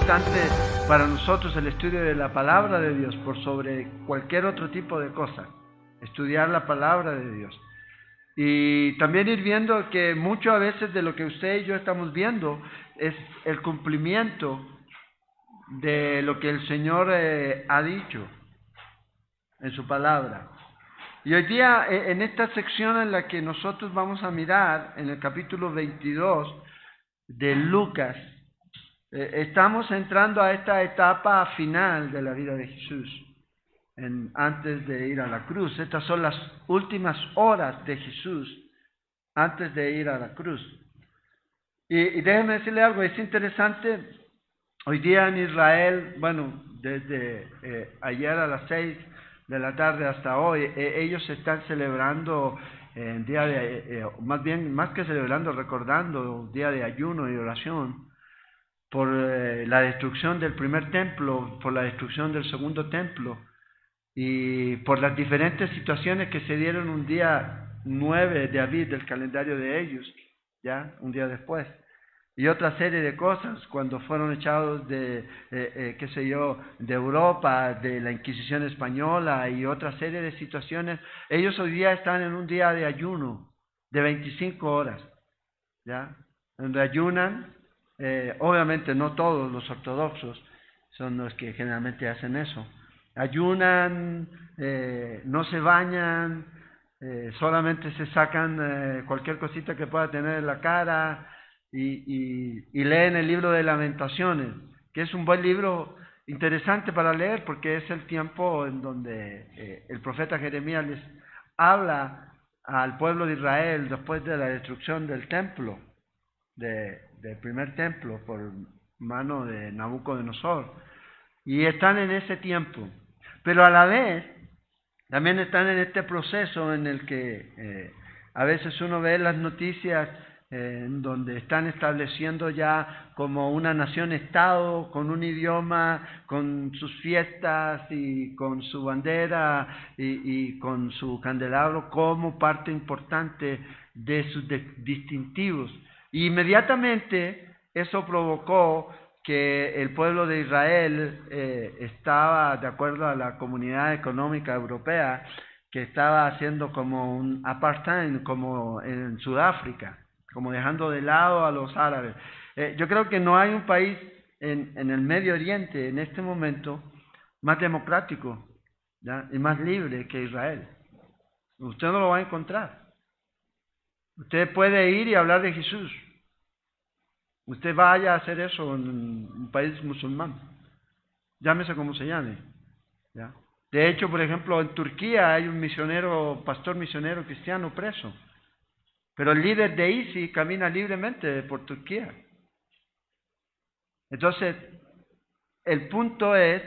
importante para nosotros el estudio de la palabra de Dios por sobre cualquier otro tipo de cosa. Estudiar la palabra de Dios. Y también ir viendo que mucho a veces de lo que usted y yo estamos viendo es el cumplimiento de lo que el Señor ha dicho en su palabra. Y hoy día, en esta sección en la que nosotros vamos a mirar, en el capítulo 22 de Lucas, estamos entrando a esta etapa final de la vida de Jesús, antes de ir a la cruz. Estas son las últimas horas de Jesús antes de ir a la cruz. Y déjenme decirle algo, es interesante, hoy día en Israel, bueno, desde ayer a las 6 de la tarde hasta hoy, ellos están celebrando en día de, más que celebrando, recordando un día de ayuno y oración por la destrucción del primer templo, por la destrucción del segundo templo y por las diferentes situaciones que se dieron un día 9 de Aviv del calendario de ellos, ya un día después. Y otra serie de cosas, cuando fueron echados de Europa, de la Inquisición española y otra serie de situaciones, ellos hoy día están en un día de ayuno de 25 horas, ¿ya? Donde ayunan, obviamente no todos los ortodoxos son los que generalmente hacen eso. Ayunan, no se bañan, solamente se sacan cualquier cosita que pueda tener en la cara, y leen el libro de Lamentaciones, que es un buen libro interesante para leer porque es el tiempo en donde el profeta Jeremías les habla al pueblo de Israel después de la destrucción del templo, del primer templo por mano de Nabucodonosor, y están en ese tiempo, pero a la vez también están en este proceso en el que a veces uno ve las noticias en donde están estableciendo ya como una nación-estado, con un idioma, con sus fiestas y con su bandera y con su candelabro como parte importante de sus distintivos. Y inmediatamente eso provocó que el pueblo de Israel estaba, de acuerdo a la Comunidad Económica Europea, que estaba haciendo como un apartheid, como en Sudáfrica, como dejando de lado a los árabes. Yo creo que no hay un país en el Medio Oriente en este momento más democrático, ¿ya? Y más libre que Israel. Usted no lo va a encontrar. Usted puede ir y hablar de Jesús. Usted vaya a hacer eso en un país musulmán, llámese como se llame, ¿ya? De hecho, por ejemplo, en Turquía hay un pastor misionero cristiano preso, pero el líder de ISIS camina libremente por Turquía. Entonces, el punto es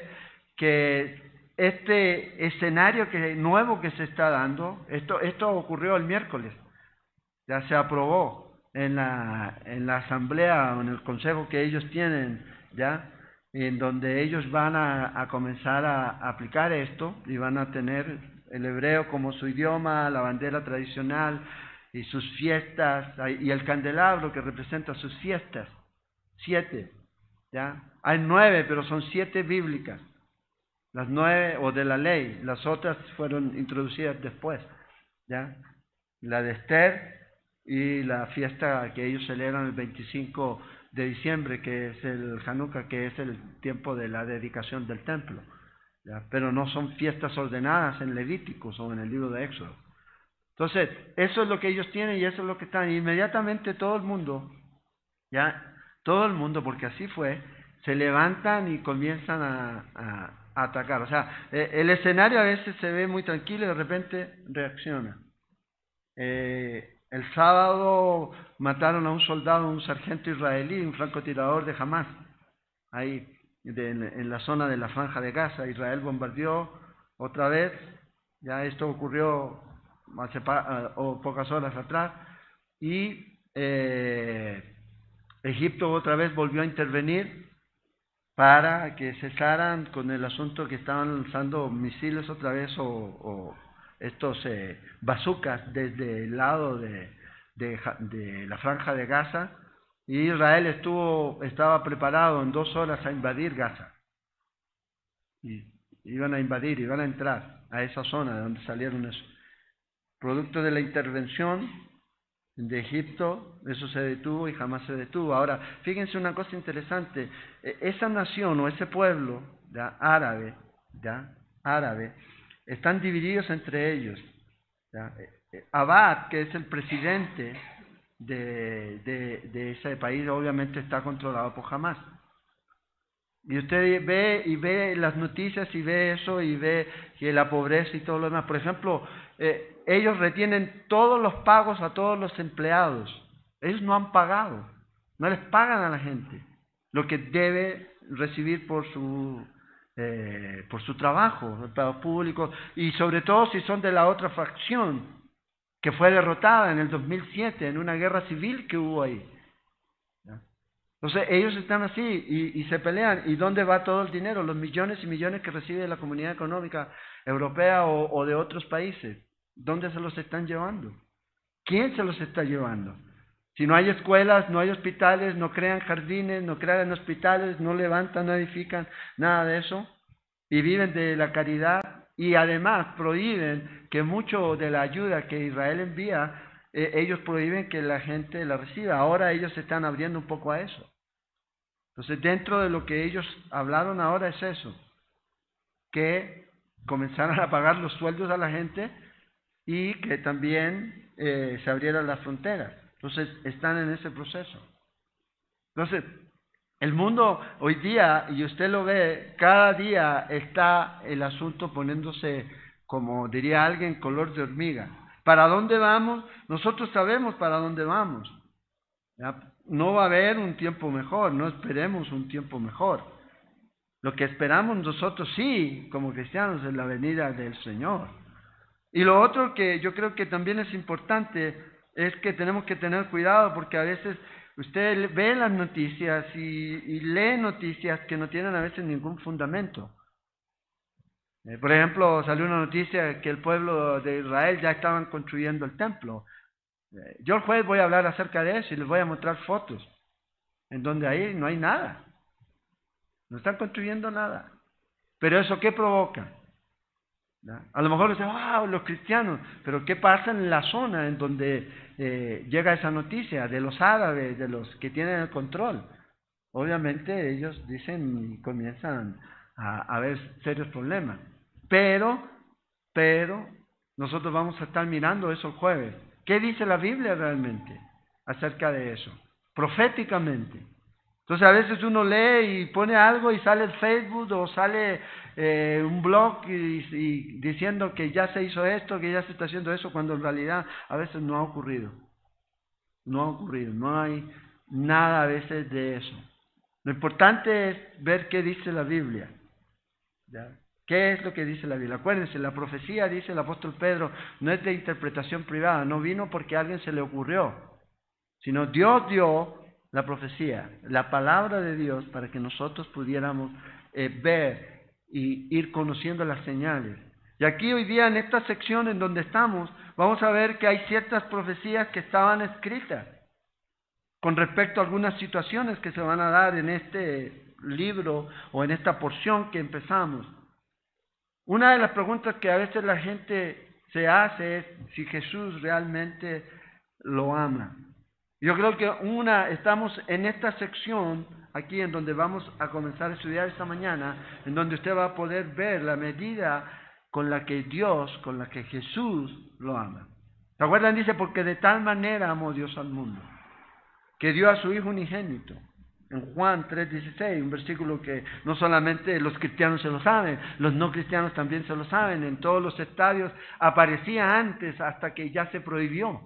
que este escenario nuevo que se está dando, esto ocurrió el miércoles, ya se aprobó en la asamblea o en el consejo que ellos tienen, ya, en donde ellos van a comenzar a aplicar esto y van a tener el hebreo como su idioma, la bandera tradicional y sus fiestas, y el candelabro que representa sus fiestas, 7, ¿ya? Hay 9, pero son 7 bíblicas, las 9 o de la ley, las otras fueron introducidas después, ¿ya? La de Esther y la fiesta que ellos celebran el 25 de diciembre, que es el Hanukkah, que es el tiempo de la dedicación del templo, ¿ya? Pero no son fiestas ordenadas en Levíticos o en el libro de Éxodo. Entonces, eso es lo que ellos tienen y eso es lo que están. Y inmediatamente todo el mundo, ya, todo el mundo, porque así fue, se levantan y comienzan a atacar. O sea, el escenario a veces se ve muy tranquilo y de repente reacciona. El sábado mataron a un soldado, un sargento israelí, un francotirador de Hamas, ahí en la zona de la Franja de Gaza. Israel bombardeó otra vez, ya esto ocurrió hace pocas horas atrás, y Egipto otra vez volvió a intervenir para que cesaran con el asunto que estaban lanzando misiles otra vez o estos bazucas desde el lado de la Franja de Gaza Y Israel estaba preparado en 2 horas a invadir Gaza. Y iban a entrar a esa zona de donde salieron eso. Producto de la intervención de Egipto, eso se detuvo y jamás se detuvo. Ahora, fíjense una cosa interesante, esa nación o ese pueblo árabe, están divididos entre ellos. Abad, que es el presidente de ese país, obviamente está controlado por Hamás. Y usted ve las noticias y ve eso y ve que la pobreza y todo lo demás. Por ejemplo, ellos retienen todos los pagos a todos los empleados. Ellos no han pagado, no les pagan a la gente lo que debe recibir por su trabajo, pagos públicos, y sobre todo si son de la otra facción que fue derrotada en el 2007 en una guerra civil que hubo ahí. Entonces ellos están así y se pelean. ¿Y dónde va todo el dinero? Los millones y millones que recibe la Comunidad Económica Europea o de otros países. ¿Dónde se los están llevando? ¿Quién se los está llevando? Si no hay escuelas, no hay hospitales, no crean jardines, no crean hospitales, no levantan, no edifican, nada de eso, y viven de la caridad, y además prohíben que mucho de la ayuda que Israel envía, ellos prohíben que la gente la reciba. Ahora ellos se están abriendo un poco a eso. Entonces, dentro de lo que ellos hablaron ahora es eso, que comenzaran a pagar los sueldos a la gente y que también se abrieran las fronteras. Entonces, están en ese proceso. Entonces, el mundo hoy día, y usted lo ve, cada día está el asunto poniéndose, como diría alguien, color de hormiga. ¿Para dónde vamos? Nosotros sabemos para dónde vamos. ¿Ya? No va a haber un tiempo mejor, no esperemos un tiempo mejor. Lo que esperamos nosotros sí, como cristianos, es la venida del Señor. Y lo otro que yo creo que también es importante es que tenemos que tener cuidado, porque a veces usted ve las noticias y lee noticias que no tienen a veces ningún fundamento. Por ejemplo, salió una noticia que el pueblo de Israel ya estaban construyendo el templo. Yo el jueves voy a hablar acerca de eso y les voy a mostrar fotos en donde ahí no hay nada. No están construyendo nada. Pero ¿eso qué provoca? ¿Ya? A lo mejor dicen, wow, los cristianos, pero ¿qué pasa en la zona en donde llega esa noticia de los árabes, de los que tienen el control? Obviamente ellos dicen y comienzan a haber serios problemas. Pero nosotros vamos a estar mirando eso el jueves. ¿Qué dice la Biblia realmente acerca de eso? Proféticamente. Entonces a veces uno lee y pone algo y sale el Facebook o sale un blog y diciendo que ya se hizo esto, que ya se está haciendo eso, cuando en realidad a veces no ha ocurrido. No ha ocurrido, no hay nada a veces de eso. Lo importante es ver qué dice la Biblia. ¿Ya? ¿Qué es lo que dice la Biblia? Acuérdense, la profecía, dice el apóstol Pedro, no es de interpretación privada, no vino porque a alguien se le ocurrió, sino Dios dio la profecía, la palabra de Dios, para que nosotros pudiéramos ver y ir conociendo las señales. Y aquí hoy día en esta sección en donde estamos, vamos a ver que hay ciertas profecías que estaban escritas con respecto a algunas situaciones que se van a dar en este libro o en esta porción que empezamos. Una de las preguntas que a veces la gente se hace es si Jesús realmente lo ama. Yo creo que estamos en esta sección aquí en donde vamos a comenzar a estudiar esta mañana, en donde usted va a poder ver la medida con la que Jesús lo ama. ¿Se acuerdan? Dice, porque de tal manera amó Dios al mundo, que dio a su Hijo unigénito. En Juan 3:16, un versículo que no solamente los cristianos se lo saben, los no cristianos también se lo saben. En todos los estadios aparecía antes hasta que ya se prohibió.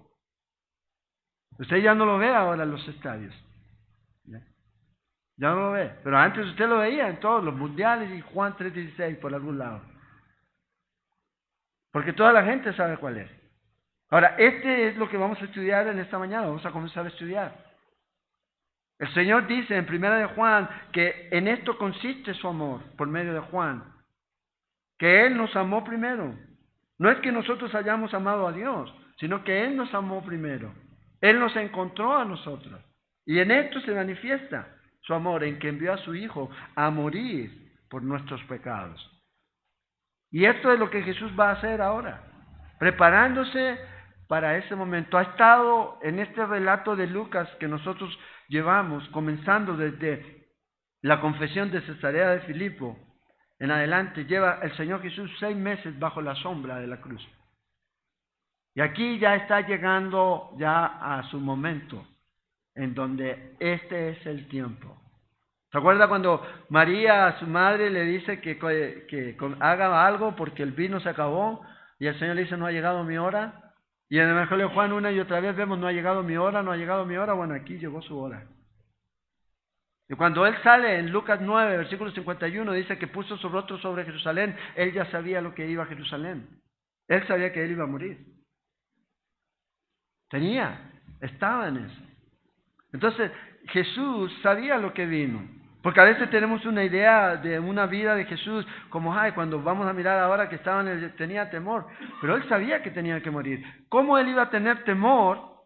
Usted ya no lo ve ahora en los estadios. Ya no lo ve. Pero antes usted lo veía en todos los mundiales y Juan 3:16 por algún lado. Porque toda la gente sabe cuál es. Ahora, este es lo que vamos a estudiar en esta mañana. Vamos a comenzar a estudiar. El Señor dice en 1 de Juan que en esto consiste su amor por medio de Juan. Que Él nos amó primero. No es que nosotros hayamos amado a Dios, sino que Él nos amó primero. Él nos encontró a nosotros Y en esto se manifiesta su amor, en que envió a su Hijo a morir por nuestros pecados. Y esto es lo que Jesús va a hacer ahora, preparándose para ese momento. Ha estado en este relato de Lucas que nosotros llevamos, comenzando desde la confesión de Cesarea de Filipo en adelante, lleva el Señor Jesús 6 meses bajo la sombra de la cruz. Y aquí ya está llegando ya a su momento, en donde este es el tiempo. ¿Se acuerda cuando María, a su madre, le dice que haga algo porque el vino se acabó? Y el Señor le dice, no ha llegado mi hora. Y en el Evangelio de Juan una y otra vez vemos, no ha llegado mi hora, no ha llegado mi hora. Bueno, aquí llegó su hora. Y cuando él sale en Lucas 9, versículo 51, dice que puso su rostro sobre Jerusalén. Él ya sabía lo que iba a Jerusalén. Él sabía que él iba a morir. Estaba en eso. Entonces, Jesús sabía lo que vino. Porque a veces tenemos una idea de una vida de Jesús como, cuando vamos a mirar ahora que tenía temor. Pero él sabía que tenía que morir. ¿Cómo él iba a tener temor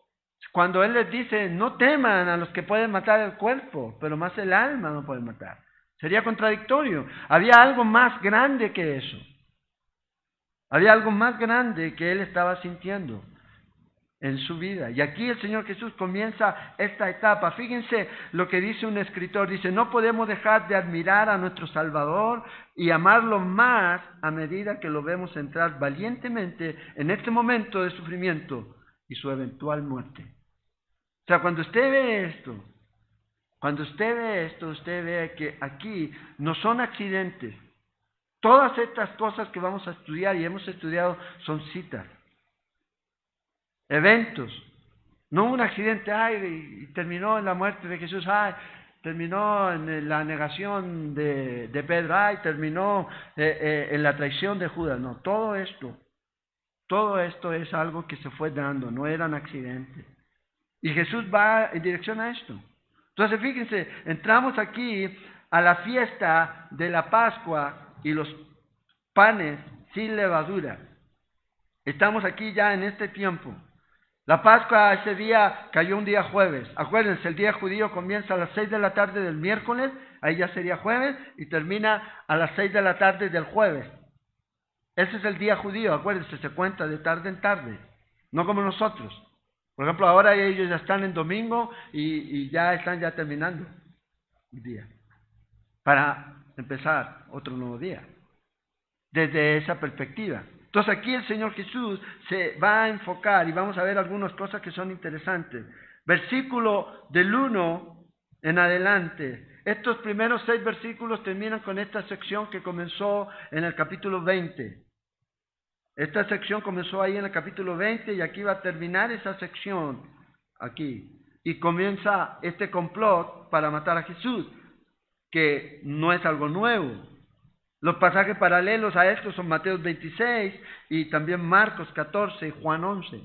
cuando él les dice, no teman a los que pueden matar el cuerpo, pero más el alma no pueden matar? Sería contradictorio. Había algo más grande que eso. Había algo más grande que él estaba sintiendo en su vida. Y aquí el Señor Jesús comienza esta etapa. Fíjense lo que dice un escritor. Dice, no podemos dejar de admirar a nuestro Salvador y amarlo más a medida que lo vemos entrar valientemente en este momento de sufrimiento y su eventual muerte. O sea, cuando usted ve esto, usted ve que aquí no son accidentes. Todas estas cosas que vamos a estudiar y hemos estudiado son citas. Eventos, no un accidente, y terminó en la muerte de Jesús, terminó en la negación de Pedro, terminó en la traición de Judas. No, todo esto es algo que se fue dando, no eran accidentes. Y Jesús va en dirección a esto. Entonces, fíjense, entramos aquí a la fiesta de la Pascua y los panes sin levadura. Estamos aquí ya en este tiempo. La Pascua ese día cayó un día jueves. Acuérdense, el día judío comienza a las 6 de la tarde del miércoles, ahí ya sería jueves, y termina a las 6 de la tarde del jueves. Ese es el día judío, acuérdense, se cuenta de tarde en tarde, no como nosotros. Por ejemplo, ahora ellos ya están en domingo y ya están terminando el día, para empezar otro nuevo día, desde esa perspectiva. Entonces aquí el Señor Jesús se va a enfocar y vamos a ver algunas cosas que son interesantes. Versículo del 1 en adelante. Estos primeros 6 versículos terminan con esta sección que comenzó en el capítulo 20. Esta sección comenzó ahí en el capítulo 20 y aquí va a terminar esa sección aquí. Y comienza este complot para matar a Jesús, que no es algo nuevo. Los pasajes paralelos a esto son Mateo 26 y también Marcos 14 y Juan 11.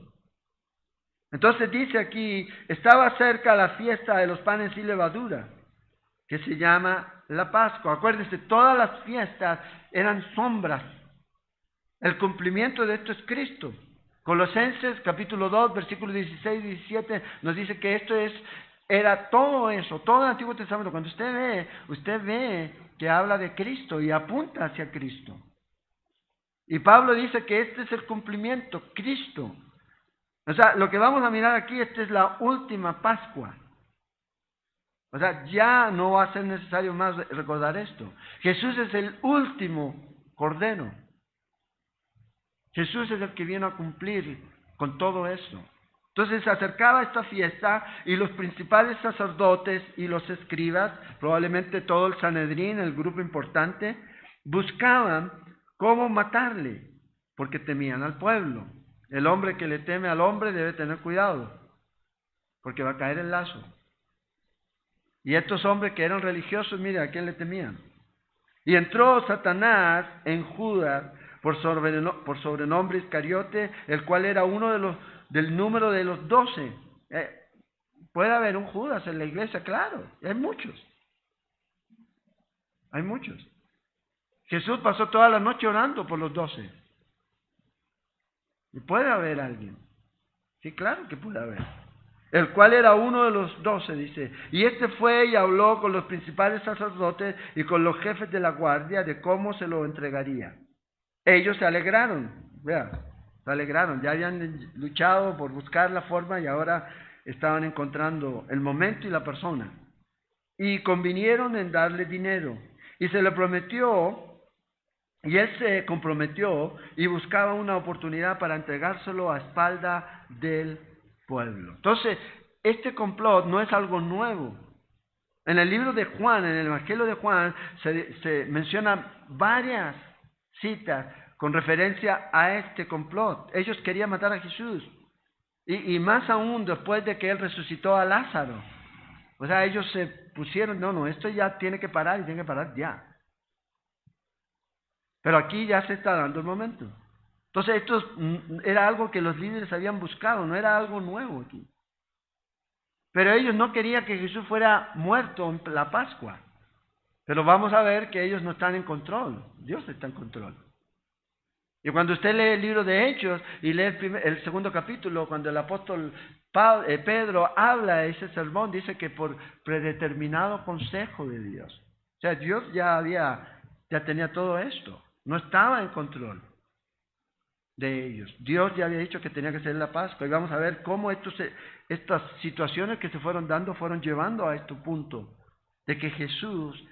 Entonces dice aquí, estaba cerca la fiesta de los panes sin levadura, que se llama la Pascua. Acuérdense, todas las fiestas eran sombras. El cumplimiento de esto es Cristo. Colosenses capítulo 2, versículos 16 y 17 nos dice que era todo eso, todo el Antiguo Testamento. Cuando usted ve que habla de Cristo y apunta hacia Cristo. Y Pablo dice que este es el cumplimiento, Cristo. O sea, lo que vamos a mirar aquí, esta es la última Pascua. O sea, ya no va a ser necesario más recordar esto. Jesús es el último Cordero. Jesús es el que viene a cumplir con todo eso. Entonces se acercaba esta fiesta y los principales sacerdotes y los escribas, probablemente todo el Sanedrín, el grupo importante, buscaban cómo matarle, porque temían al pueblo. El hombre que le teme al hombre debe tener cuidado, porque va a caer en lazo. Y estos hombres que eran religiosos, mire, ¿a quién le temían? Y entró Satanás en Judas por sobrenombre Iscariote, el cual era uno del número de los 12. Puede haber un Judas en la iglesia, claro, hay muchos. Hay muchos. Jesús pasó toda la noche orando por los 12. Y puede haber alguien. Sí, claro que puede haber. el cual era uno de los 12, dice. Y este fue y habló con los principales sacerdotes y con los jefes de la guardia de cómo se lo entregaría. Ellos se alegraron, vean, se alegraron, ya habían luchado por buscar la forma y ahora estaban encontrando el momento y la persona. Y convinieron en darle dinero. Y se le prometió, y él se comprometió y buscaba una oportunidad para entregárselo a espalda del pueblo. Entonces, este complot no es algo nuevo. En el libro de Juan, en el Evangelio de Juan, se mencionan varias citas con referencia a este complot. Ellos querían matar a Jesús. Y más aún después de que él resucitó a Lázaro. O sea, ellos se pusieron, no, esto ya tiene que parar y tiene que parar ya. Pero aquí ya se está dando el momento. Entonces esto era algo que los líderes habían buscado, no era algo nuevo aquí. Pero ellos no querían que Jesús fuera muerto en la Pascua. Pero vamos a ver que ellos no están en control, Dios está en control. Y cuando usted lee el libro de Hechos y lee el segundo capítulo, cuando el apóstol Pedro habla de ese sermón, dice que por predeterminado consejo de Dios. O sea, Dios ya tenía todo esto, no estaba en control de ellos. Dios ya había dicho que tenía que ser la Pascua. Y vamos a ver cómo estas situaciones que se fueron dando fueron llevando a este punto de que Jesús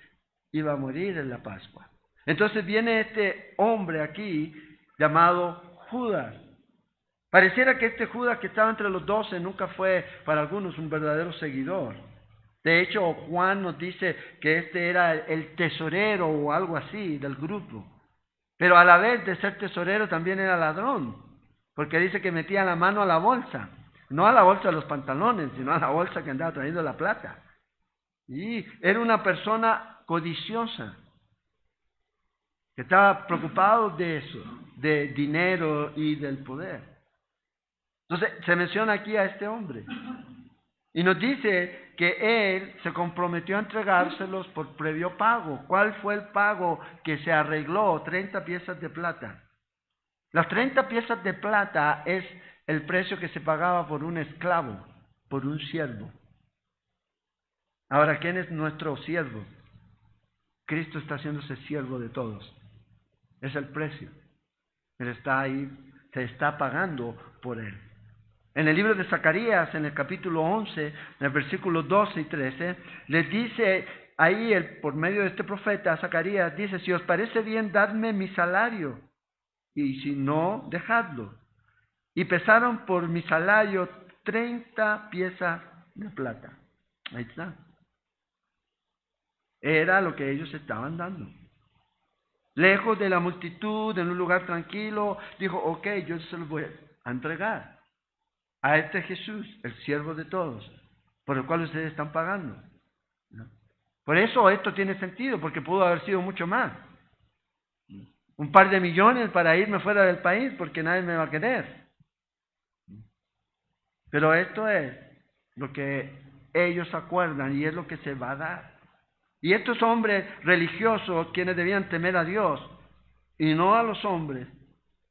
iba a morir en la Pascua. Entonces viene este hombre aquí llamado Judas. Pareciera que este Judas que estaba entre los 12 nunca fue para algunos un verdadero seguidor. De hecho, Juan nos dice que este era el tesorero o algo así del grupo. Pero a la vez de ser tesorero también era ladrón, porque dice que metía la mano a la bolsa, no a la bolsa de los pantalones, sino a la bolsa que andaba trayendo la plata. Y era una persona codiciosa, que estaba preocupado de eso, de dinero y del poder. Entonces se menciona aquí a este hombre y nos dice que él se comprometió a entregárselos por previo pago. ¿Cuál fue el pago que se arregló? 30 piezas de plata. Las 30 piezas de plata es el precio que se pagaba por un esclavo, por un siervo. Ahora, ¿quién es nuestro siervo? Cristo está haciéndose siervo de todos. Es el precio. Él está ahí, se está pagando por él. En el libro de Zacarías, en el capítulo 11, en el versículo 12 y 13, les dice ahí, por medio de este profeta, Zacarías, dice, si os parece bien, dadme mi salario, y si no, dejadlo. Y pesaron por mi salario 30 piezas de plata. Ahí está. Era lo que ellos estaban dando. Lejos de la multitud, en un lugar tranquilo, dijo, ok, yo se los voy a entregar a este Jesús, el siervo de todos, por el cual ustedes están pagando. ¿No? Por eso esto tiene sentido, porque pudo haber sido mucho más. Un par de millones para irme fuera del país, porque nadie me va a querer. Pero esto es lo que ellos acuerdan y es lo que se va a dar. Y estos hombres religiosos, quienes debían temer a Dios y no a los hombres,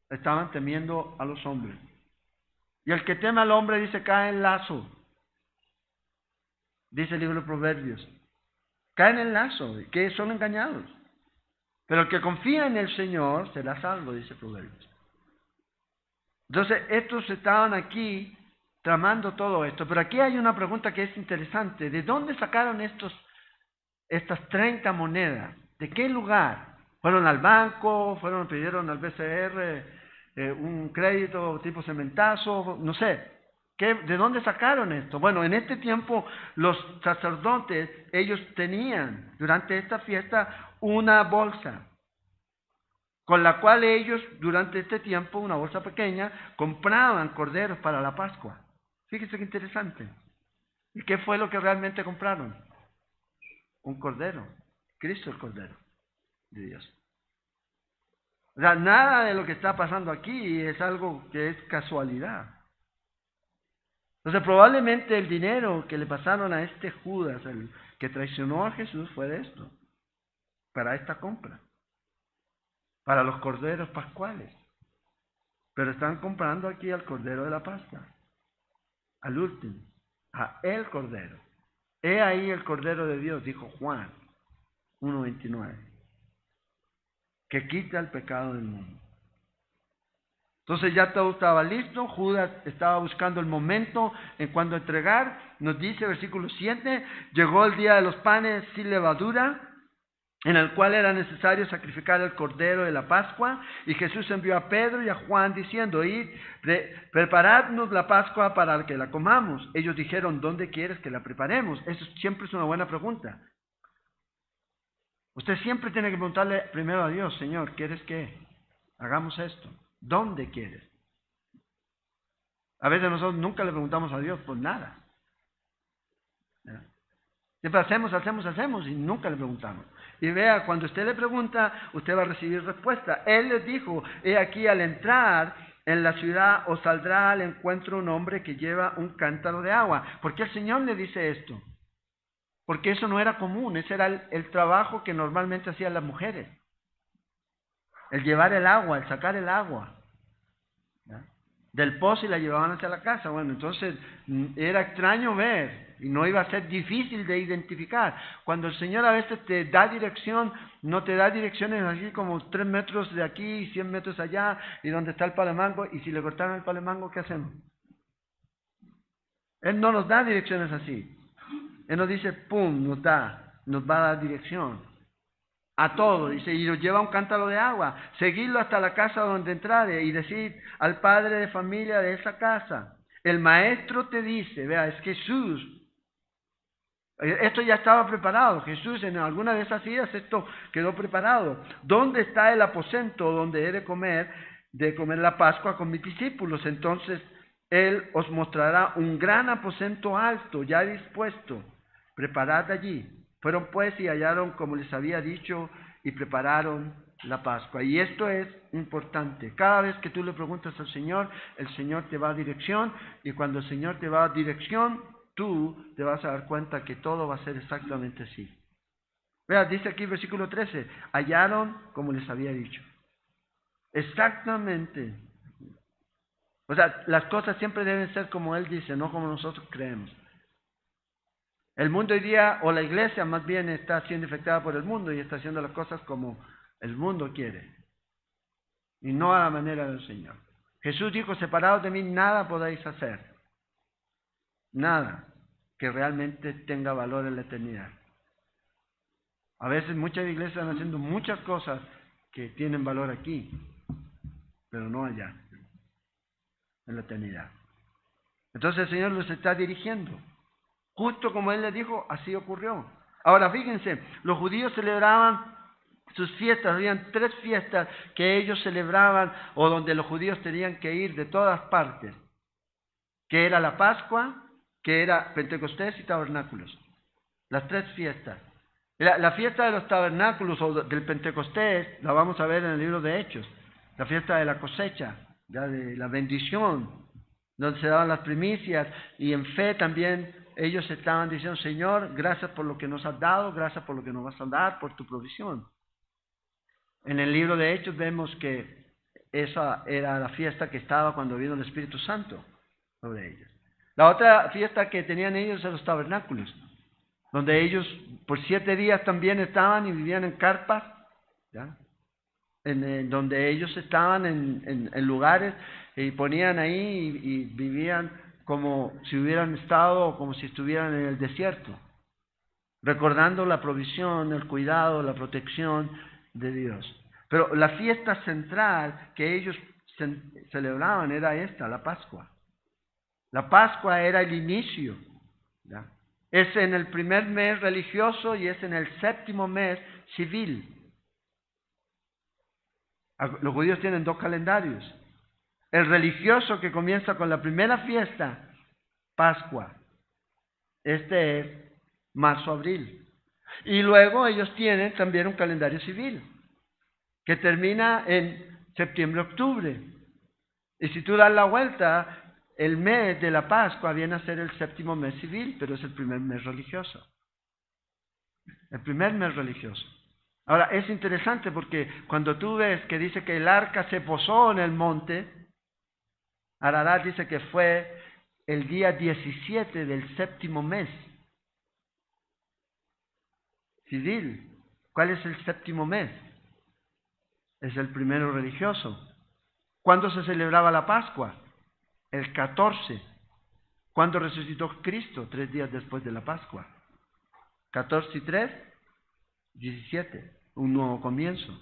estaban temiendo a los hombres. Y el que teme al hombre, dice, cae en lazo. Dice el libro de Proverbios. Caen en lazo, que son engañados. Pero el que confía en el Señor será salvo, dice Proverbios. Entonces, estos estaban aquí tramando todo esto. Pero aquí hay una pregunta que es interesante. ¿De dónde sacaron estas 30 monedas? ¿De qué lugar? ¿Fueron al banco? ¿Pidieron al BCR un crédito tipo cementazo? No sé. ¿De dónde sacaron esto? Bueno, en este tiempo los sacerdotes, ellos tenían durante esta fiesta una bolsa, con la cual ellos durante este tiempo, una bolsa pequeña, compraban corderos para la Pascua. Fíjese qué interesante. ¿Y qué fue lo que realmente compraron? Un cordero. Cristo el cordero de Dios. O sea, nada de lo que está pasando aquí es algo que es casualidad. Entonces probablemente el dinero que le pasaron a este Judas, el que traicionó a Jesús, fue de esto, para esta compra, para los corderos pascuales. Pero están comprando aquí al cordero de la Pascua, al último. a el Cordero. He ahí el Cordero de Dios, dijo Juan 1:29, que quita el pecado del mundo. Entonces ya todo estaba listo, Judas estaba buscando el momento en cuando entregar. Nos dice versículo 7, llegó el día de los panes sin levadura, en el cual era necesario sacrificar el cordero de la Pascua, y Jesús envió a Pedro y a Juan diciendo, id, preparadnos la Pascua para que la comamos. Ellos dijeron, ¿dónde quieres que la preparemos? Eso siempre es una buena pregunta. Usted siempre tiene que preguntarle primero a Dios, Señor, ¿quieres que hagamos esto? ¿Dónde quieres? A veces nosotros nunca le preguntamos a Dios por nada. Siempre hacemos y nunca le preguntamos. Y vea, cuando usted le pregunta, usted va a recibir respuesta. Él les dijo, he aquí al entrar en la ciudad os saldrá al encuentro un hombre que lleva un cántaro de agua. ¿Por qué el Señor le dice esto? Porque eso no era común, ese era el trabajo que normalmente hacían las mujeres. El llevar el agua, el sacar el agua, ¿ya?, del pozo y la llevaban hacia la casa. Bueno, entonces era extraño ver y no iba a ser difícil de identificar. Cuando el Señor a veces te da dirección, no te da direcciones así como 3 metros de aquí y 100 metros allá y donde está el palemango, y si le cortaron el palemango, ¿qué hacemos? Él no nos da direcciones así. Él nos dice, pum, nos va a dar dirección a todo. Dice, y os lleva un cántaro de agua, seguidlo hasta la casa donde entrare y decid al padre de familia de esa casa, el maestro te dice, vea, es Jesús. Esto ya estaba preparado. Jesús en alguna de esas ideas esto quedó preparado. ¿Dónde está el aposento donde he de comer la Pascua con mis discípulos? Entonces Él os mostrará un gran aposento alto, ya dispuesto. Preparad allí. Fueron pues y hallaron como les había dicho y prepararon la Pascua. Y esto es importante. Cada vez que tú le preguntas al Señor, el Señor te va a dirección, y cuando el Señor te va a dirección, tú te vas a dar cuenta que todo va a ser exactamente así. Vea, dice aquí versículo 13, hallaron como les había dicho. Exactamente. O sea, las cosas siempre deben ser como Él dice, no como nosotros creemos. El mundo hoy día, o la iglesia más bien, está siendo infectada por el mundo y está haciendo las cosas como el mundo quiere, y no a la manera del Señor. Jesús dijo, separados de mí nada podéis hacer. Nada que realmente tenga valor en la eternidad. A veces muchas iglesias están haciendo muchas cosas que tienen valor aquí, pero no allá, en la eternidad. Entonces el Señor los está dirigiendo. Justo como Él les dijo, así ocurrió. Ahora fíjense, los judíos celebraban sus fiestas. Habían 3 fiestas que ellos celebraban, o donde los judíos tenían que ir de todas partes, que era la Pascua, que era Pentecostés y Tabernáculos. Las 3 fiestas. La fiesta de los tabernáculos o del Pentecostés la vamos a ver en el libro de Hechos. La fiesta de la cosecha, ya de la bendición, donde se daban las primicias, y en fe también ellos estaban diciendo, Señor, gracias por lo que nos has dado, gracias por lo que nos vas a dar, por tu provisión. En el libro de Hechos vemos que esa era la fiesta que estaba cuando vino el Espíritu Santo sobre ellos. La otra fiesta que tenían ellos eran los tabernáculos, donde ellos por 7 días también estaban y vivían en carpas, ¿ya? Donde ellos estaban en lugares y ponían ahí y vivían como si hubieran estado o como si estuvieran en el desierto, recordando la provisión, el cuidado, la protección de Dios. Pero la fiesta central que ellos celebraban era esta, la Pascua. La Pascua era el inicio, ¿ya? Es en el primer mes religioso y es en el 7º mes civil. Los judíos tienen 2 calendarios. El religioso, que comienza con la primera fiesta, Pascua. Este es marzo-abril. Y luego ellos tienen también un calendario civil, que termina en septiembre-octubre. Y si tú das la vuelta, el mes de la Pascua viene a ser el 7º mes civil, pero es el primer mes religioso. El primer mes religioso. Ahora, es interesante porque cuando tú ves que dice que el arca se posó en el monte, Ararat dice que fue el día 17 del séptimo mes. Civil. ¿Cuál es el séptimo mes? Es el primero religioso. ¿Cuándo se celebraba la Pascua? El 14. ¿Cuándo resucitó Cristo? 3 días después de la Pascua. 14 y 3, 17. Un nuevo comienzo.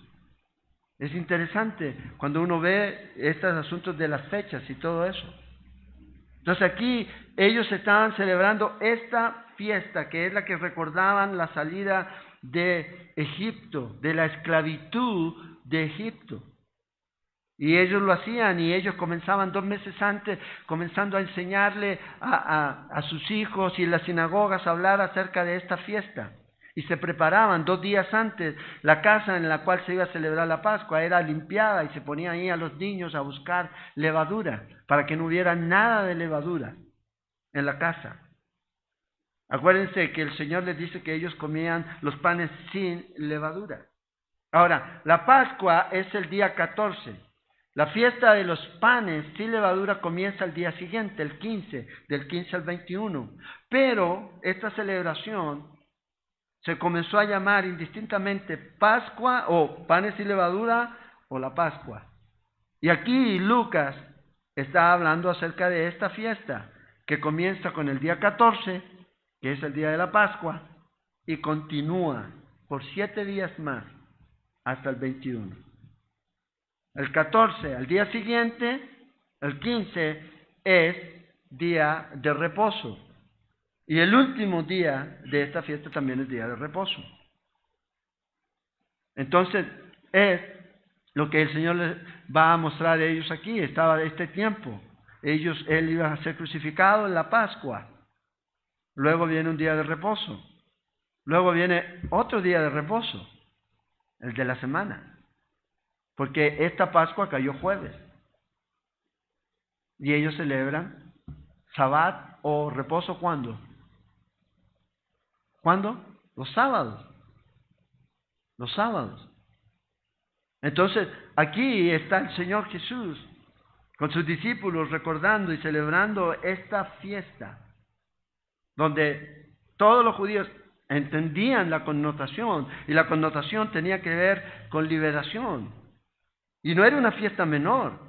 Es interesante cuando uno ve estos asuntos de las fechas y todo eso. Entonces aquí ellos estaban celebrando esta fiesta, que es la que recordaban la salida de Egipto, de la esclavitud de Egipto. Y ellos lo hacían, y ellos comenzaban 2 meses antes, comenzando a enseñarle a sus hijos y en las sinagogas a hablar acerca de esta fiesta. Y se preparaban 2 días antes. La casa en la cual se iba a celebrar la Pascua era limpiada y se ponía ahí a los niños a buscar levadura, para que no hubiera nada de levadura en la casa. Acuérdense que el Señor les dice que ellos comían los panes sin levadura. Ahora, la Pascua es el día 14. La fiesta de los panes sin levadura comienza el día siguiente, el 15, del 15 al 21. Pero esta celebración se comenzó a llamar indistintamente Pascua o panes sin levadura o la Pascua. Y aquí Lucas está hablando acerca de esta fiesta que comienza con el día 14, que es el día de la Pascua, y continúa por 7 días más hasta el 21. El 14, al día siguiente, el 15, es día de reposo. Y el último día de esta fiesta también es día de reposo. Entonces, es lo que el Señor les va a mostrar a ellos aquí. Estaba este tiempo. Él iba a ser crucificado en la Pascua. Luego viene un día de reposo. Luego viene otro día de reposo, el de la semana. Porque esta Pascua cayó jueves. Y ellos celebran Sabbat o reposo, ¿cuándo? ¿Cuándo? Los sábados. Los sábados. Entonces, aquí está el Señor Jesús con sus discípulos recordando y celebrando esta fiesta, donde todos los judíos entendían la connotación, y la connotación tenía que ver con liberación. Y no era una fiesta menor.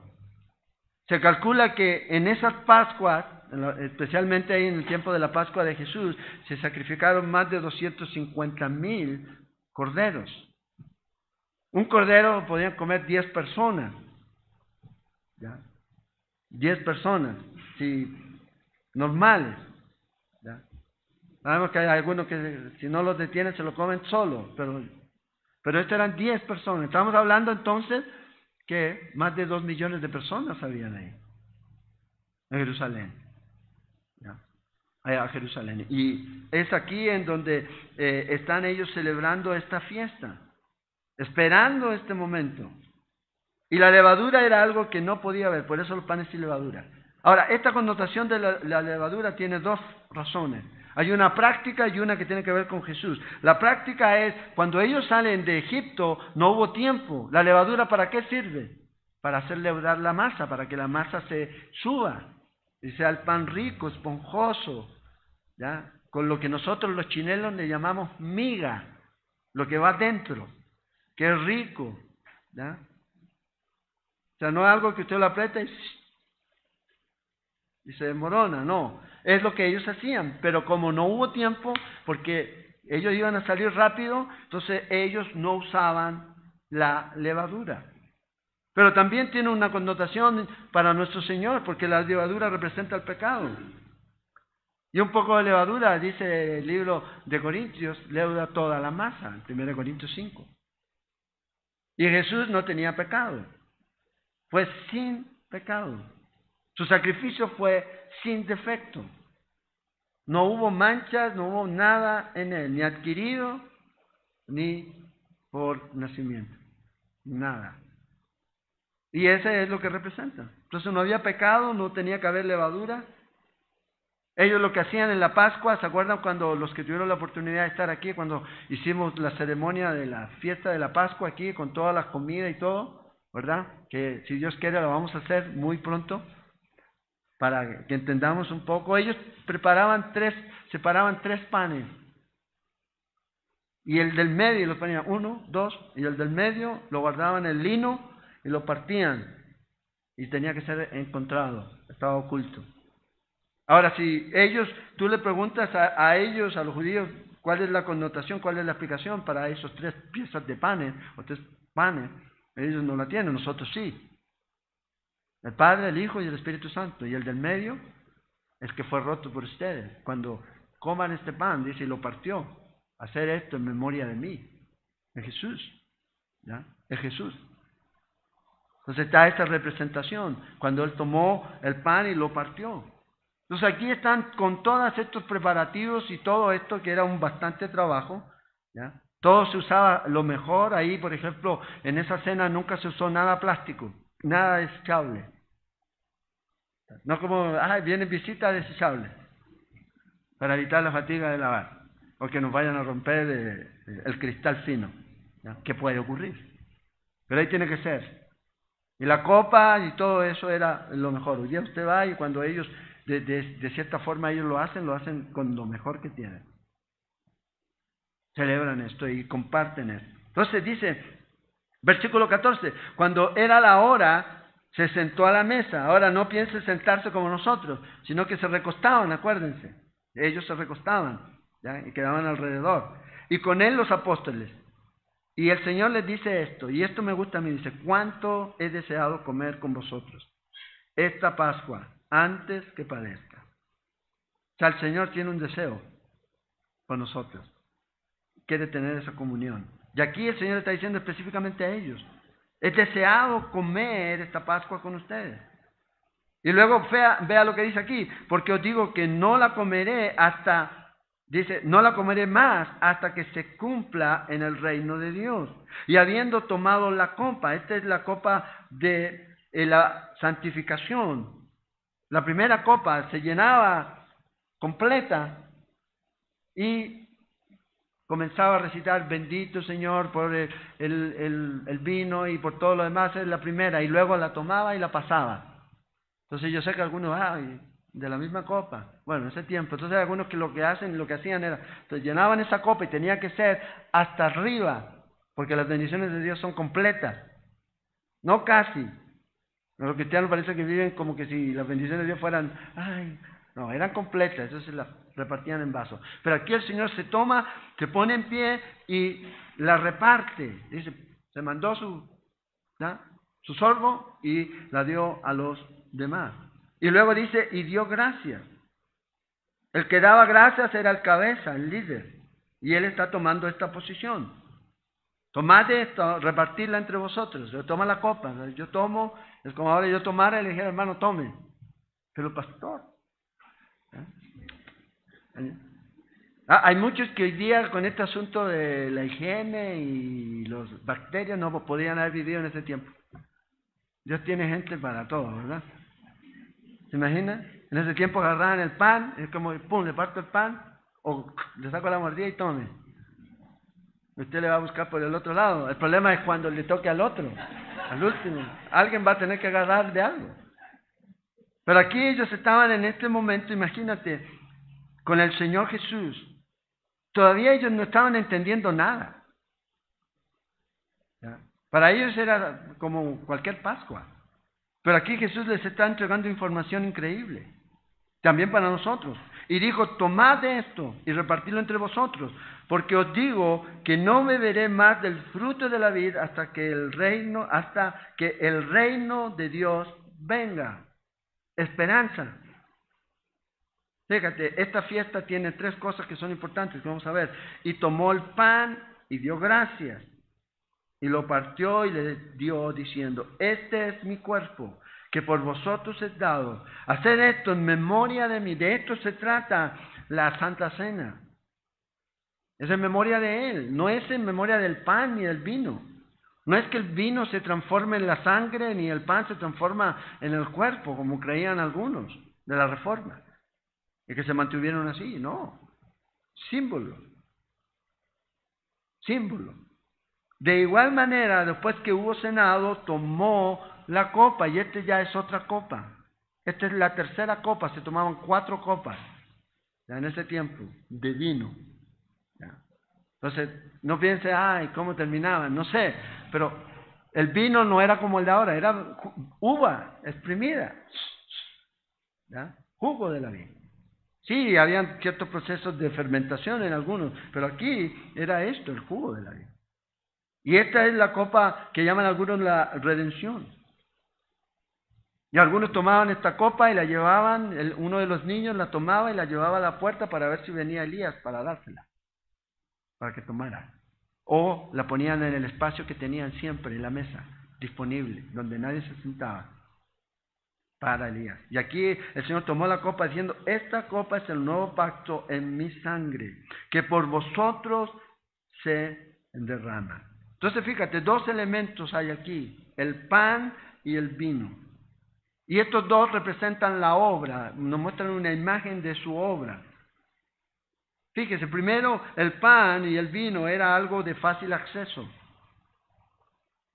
Se calcula que en esas Pascuas, especialmente ahí en el tiempo de la Pascua de Jesús, se sacrificaron más de 250,000 corderos. Un cordero podían comer 10 personas. ¿Ya? 10 personas, sí, normales. ¿Ya? Sabemos que hay algunos que si no los detienen se lo comen solo, pero estos eran 10 personas. Estamos hablando entonces que más de 2 millones de personas habían ahí, en Jerusalén. ¿Ya? Allá a Jerusalén. Y es aquí en donde están ellos celebrando esta fiesta, esperando este momento. Y la levadura era algo que no podía haber, por eso los panes sin levadura. Ahora, esta connotación de la levadura tiene 2 razones. Hay una práctica y una que tiene que ver con Jesús. La práctica es, cuando ellos salen de Egipto, no hubo tiempo. ¿La levadura para qué sirve? Para hacer leudar la masa, para que la masa se suba y sea el pan rico, esponjoso, ¿ya? Con lo que nosotros los chinelos le llamamos miga, lo que va dentro, que es rico, ¿ya? O sea, no es algo que usted lo aprieta y se desmorona, no. Es lo que ellos hacían, pero como no hubo tiempo, porque ellos iban a salir rápido, entonces ellos no usaban la levadura. Pero también tiene una connotación para nuestro Señor, porque la levadura representa el pecado. Y un poco de levadura, dice el libro de Corintios, leuda toda la masa, en 1 Corintios 5. Y Jesús no tenía pecado, fue sin pecado. Su sacrificio fue sin defecto. No hubo manchas, no hubo nada en él, ni adquirido, ni por nacimiento. Nada. Y ese es lo que representa. Entonces no había pecado, no tenía que haber levadura. Ellos lo que hacían en la Pascua, ¿se acuerdan cuando los que tuvieron la oportunidad de estar aquí, cuando hicimos la ceremonia de la fiesta de la Pascua aquí, con toda la comida y todo, ¿verdad? Que si Dios quiere lo vamos a hacer muy pronto. para que entendamos un poco. Ellos separaban tres panes. Y el del medio lo ponían 1, 2, y el del medio lo guardaban en el lino y lo partían. Y tenía que ser encontrado, estaba oculto. Ahora, si tú le preguntas a ellos, a los judíos, cuál es la connotación, cuál es la explicación para esos 3 piezas de panes, o 3 panes, ellos no la tienen, nosotros sí. El Padre, el Hijo y el Espíritu Santo. Y el del medio, el que fue roto por ustedes. Cuando coman este pan, dice, y lo partió. Hacer esto en memoria de mí. Es Jesús. ¿Ya? Es Jesús. Entonces está esta representación. Cuando Él tomó el pan y lo partió. Entonces aquí están con todos estos preparativos y todo esto que era un bastante trabajo. ¿Ya? Todo se usaba lo mejor. Ahí, por ejemplo, en esa cena nunca se usó nada plástico. Nada desechable. No como, vienen visitas desechables, para evitar la fatiga de lavar, o que nos vayan a romper el cristal fino, ¿ya? Que puede ocurrir. Pero ahí tiene que ser. Y la copa y todo eso era lo mejor. Hoy día usted va y cuando ellos, de cierta forma ellos lo hacen con lo mejor que tienen. Celebran esto y comparten esto. Entonces dice, versículo 14, cuando era la hora, se sentó a la mesa. Ahora no piense sentarse como nosotros, sino que se recostaban, acuérdense. Ellos se recostaban, ¿ya? Y quedaban alrededor. Y con él los apóstoles. Y el Señor les dice esto, y esto me gusta a mí, dice, ¿cuánto he deseado comer con vosotros esta Pascua antes que padezca? O sea, el Señor tiene un deseo con nosotros. Quiere tener esa comunión. Y aquí el Señor está diciendo específicamente a ellos, he deseado comer esta Pascua con ustedes. Y luego vea lo que dice aquí, porque os digo que no la comeré no la comeré más hasta que se cumpla en el reino de Dios. Y habiendo tomado la copa, esta es la copa de la santificación. La primera copa se llenaba completa y comenzaba a recitar, bendito Señor por el vino y por todo lo demás, es la primera, y luego la tomaba y la pasaba. Entonces yo sé que algunos, de la misma copa, bueno, en ese tiempo, entonces algunos que lo que hacían era, entonces llenaban esa copa y tenía que ser hasta arriba, porque las bendiciones de Dios son completas, no casi. Los cristianos parece que viven como que si las bendiciones de Dios fueran, no, eran completas, entonces las repartían en vasos. Pero aquí el Señor se pone en pie y la reparte. Dice, se mandó su sorbo y la dio a los demás. Y luego dice, y dio gracias. El que daba gracias era el cabeza, el líder. Y él está tomando esta posición. Tomad esto, repartirla entre vosotros. Yo tomo la copa, yo tomo, es como ahora yo tomara y le dijera, hermano, tome. Pero pastor, hay muchos que hoy día con este asunto de la higiene y las bacterias no podrían haber vivido en ese tiempo. Dios tiene gente para todo, ¿verdad? ¿Se imagina? En ese tiempo agarraban el pan, es como, pum, le parto el pan, o le saco la mordida y tome. Usted le va a buscar por el otro lado. El problema es cuando le toque al otro, al último. Alguien va a tener que agarrar de algo. Pero aquí ellos estaban en este momento, imagínate, con el Señor Jesús. Todavía ellos no estaban entendiendo nada. ¿Ya? Para ellos era como cualquier Pascua. Pero aquí Jesús les está entregando información increíble. También para nosotros. Y dijo, tomad de esto y repartidlo entre vosotros. Porque os digo que no beberé más del fruto de la vid hasta que el reino de Dios venga. Esperanza. Fíjate, esta fiesta tiene 3 cosas que son importantes, que vamos a ver. Y tomó el pan y dio gracias. Y lo partió y le dio diciendo, este es mi cuerpo, que por vosotros es dado. Haced esto en memoria de mí. De esto se trata la Santa Cena. Es en memoria de Él, no es en memoria del pan ni del vino. No es que el vino se transforme en la sangre ni el pan se transforma en el cuerpo, como creían algunos de la Reforma. Y que se mantuvieron así, no. Símbolo. De igual manera, después que hubo cenado, tomó la copa, y ya es otra copa. Esta es la tercera copa, se tomaban 4 copas, ya en ese tiempo, de vino. ¿Ya? Entonces, no piense, ay, ¿cómo terminaban? No sé, pero el vino no era como el de ahora, era uva exprimida, ¿ya? Jugo de la vid. Sí, habían ciertos procesos de fermentación en algunos, pero aquí era esto, el jugo de la vid. Y esta es la copa que llaman algunos la redención. Y algunos tomaban esta copa y la llevaban, uno de los niños la tomaba y la llevaba a la puerta para ver si venía Elías para dársela, para que tomara. O la ponían en el espacio que tenían siempre en la mesa, disponible, donde nadie se sentaba, para Elías. Y aquí el Señor tomó la copa diciendo, esta copa es el nuevo pacto en mi sangre, que por vosotros se derrama. Entonces fíjate, 2 elementos hay aquí, el pan y el vino. Y estos 2 representan la obra, nos muestran una imagen de su obra. Fíjese, primero el pan y el vino era algo de fácil acceso.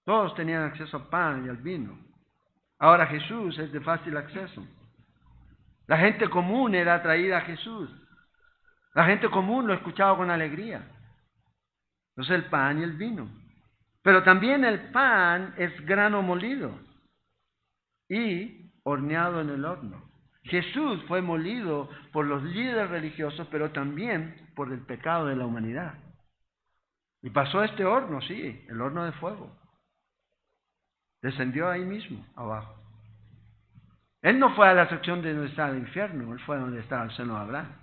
Todos tenían acceso al pan y al vino. Ahora Jesús es de fácil acceso. La gente común era atraída a Jesús. La gente común lo escuchaba con alegría. Entonces el pan y el vino. Pero también el pan es grano molido y horneado en el horno. Jesús fue molido por los líderes religiosos, pero también por el pecado de la humanidad. Y pasó este horno, sí, el horno de fuego. Descendió ahí mismo, abajo. Él no fue a la sección de donde estaba el infierno, él fue a donde estaba el seno de Abraham.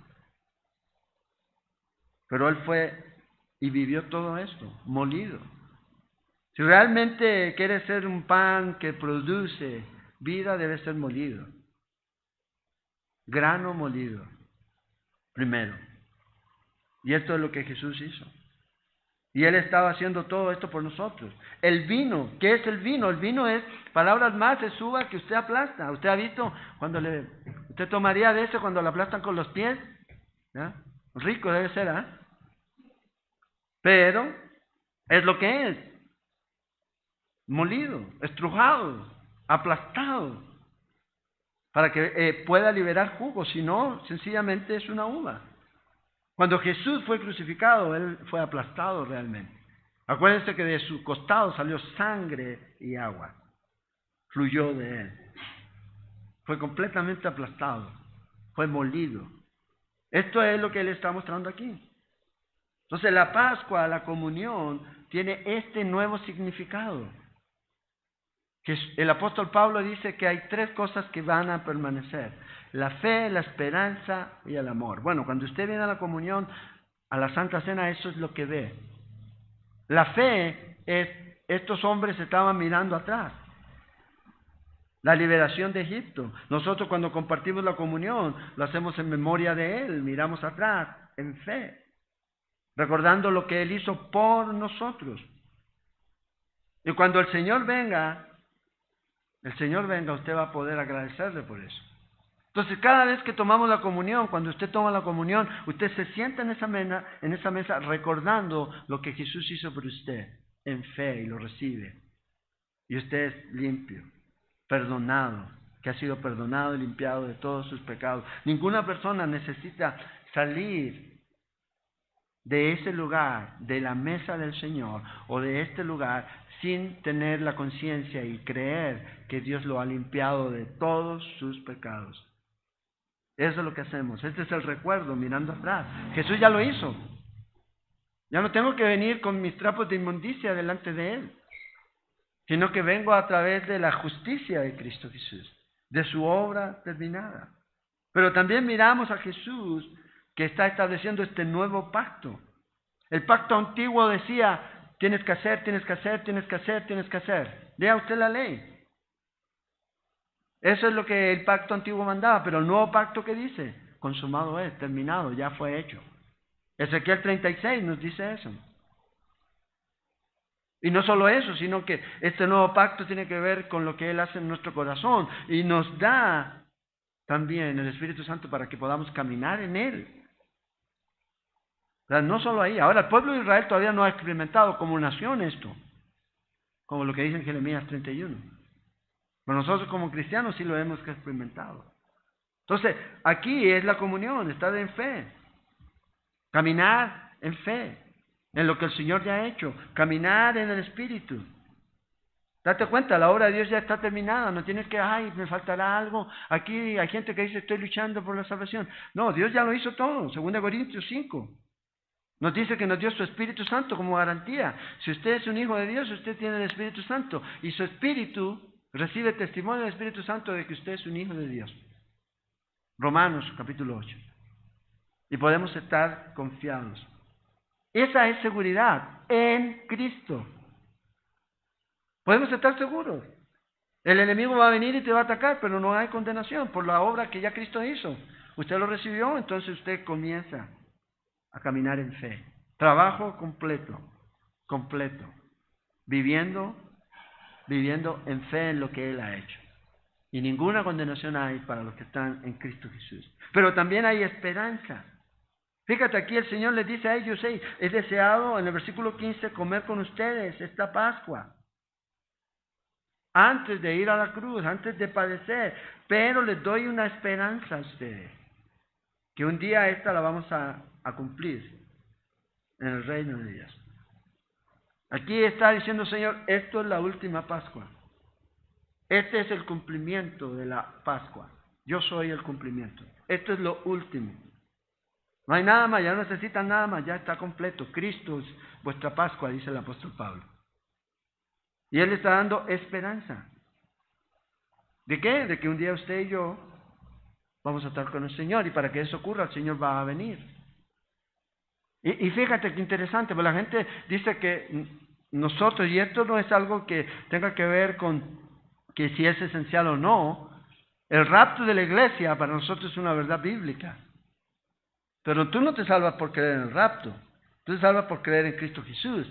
Pero él fue y vivió todo esto, molido. Si realmente quiere ser un pan que produce vida, debe ser molido. Grano molido, primero. Y esto es lo que Jesús hizo. Y Él estaba haciendo todo esto por nosotros. El vino, ¿qué es el vino? El vino es, palabras más, es uva que usted aplasta. ¿Usted ha visto cuando usted tomaría de ese cuando lo aplastan con los pies? ¿Ya? Rico debe ser, ¿ah? Pero es lo que es. Molido, estrujado, aplastado, para que pueda liberar jugo. Si no, sencillamente es una uva. Cuando Jesús fue crucificado, Él fue aplastado realmente. Acuérdense que de su costado salió sangre y agua. Fluyó de Él. Fue completamente aplastado. Fue molido. Esto es lo que Él está mostrando aquí. Entonces la Pascua, la comunión, tiene este nuevo significado. Que el apóstol Pablo dice que hay 3 cosas que van a permanecer: la fe, la esperanza y el amor. Bueno, cuando usted viene a la comunión, a la Santa Cena, eso es lo que ve. La fe es, estos hombres estaban mirando atrás. La liberación de Egipto. Nosotros cuando compartimos la comunión, lo hacemos en memoria de Él, miramos atrás, en fe, recordando lo que Él hizo por nosotros. Y cuando el Señor venga, usted va a poder agradecerle por eso. Entonces, cada vez que tomamos la comunión, cuando usted toma la comunión, usted se sienta en esa mesa recordando lo que Jesús hizo por usted, en fe, y lo recibe. Y usted es limpio, perdonado, que ha sido perdonado y limpiado de todos sus pecados. Ninguna persona necesita salir de ese lugar, de la mesa del Señor, o de este lugar, sin tener la conciencia y creer que Dios lo ha limpiado de todos sus pecados. Eso es lo que hacemos. Este es el recuerdo, mirando atrás. Jesús ya lo hizo. Ya no tengo que venir con mis trapos de inmundicia delante de Él, sino que vengo a través de la justicia de Cristo Jesús, de su obra terminada. Pero también miramos a Jesús, que está estableciendo este nuevo pacto. El pacto antiguo decía, tienes que hacer, tienes que hacer, tienes que hacer, tienes que hacer. Lea usted la ley. Eso es lo que el pacto antiguo mandaba, pero el nuevo pacto, ¿qué dice? Consumado es, terminado, ya fue hecho. Ezequiel 36 nos dice eso. Y no solo eso, sino que este nuevo pacto tiene que ver con lo que Él hace en nuestro corazón y nos da también el Espíritu Santo para que podamos caminar en Él. O sea, no solo ahí. Ahora, el pueblo de Israel todavía no ha experimentado como nación esto, como lo que dice en Jeremías 31. Pero nosotros como cristianos sí lo hemos experimentado. Entonces, aquí es la comunión, estar en fe. Caminar en fe, en lo que el Señor ya ha hecho. Caminar en el Espíritu. Date cuenta, la obra de Dios ya está terminada. No tienes que, ay, me faltará algo. Aquí hay gente que dice, estoy luchando por la salvación. No, Dios ya lo hizo todo. 2 Corintios 5. Nos dice que nos dio su Espíritu Santo como garantía. Si usted es un hijo de Dios, usted tiene el Espíritu Santo. Y su Espíritu recibe testimonio del Espíritu Santo de que usted es un hijo de Dios. Romanos capítulo 8. Y podemos estar confiados. Esa es seguridad en Cristo. Podemos estar seguros. El enemigo va a venir y te va a atacar, pero no hay condenación por la obra que ya Cristo hizo. Usted lo recibió, entonces usted comienza a caminar en fe. Trabajo completo, viviendo en fe en lo que Él ha hecho. Y ninguna condenación hay para los que están en Cristo Jesús. Pero también hay esperanza. Fíjate, aquí el Señor les dice a ellos, hey, he deseado en el versículo 15 comer con ustedes esta Pascua. Antes de ir a la cruz, antes de padecer. Pero les doy una esperanza a ustedes. Que un día esta la vamos a cumplir en el reino de Dios. Aquí está diciendo el Señor, esto es la última Pascua. Este es el cumplimiento de la Pascua. Yo soy el cumplimiento. Esto es lo último. No hay nada más, ya no necesitan nada más, ya está completo. Cristo es vuestra Pascua, dice el apóstol Pablo. Y Él está dando esperanza. ¿De qué? De que un día usted y yo vamos a estar con el Señor. Y para que eso ocurra, el Señor va a venir. Y fíjate qué interesante, porque la gente dice que nosotros, y esto no es algo que tenga que ver con que si es esencial o no, el rapto de la iglesia para nosotros es una verdad bíblica. Pero tú no te salvas por creer en el rapto, tú te salvas por creer en Cristo Jesús.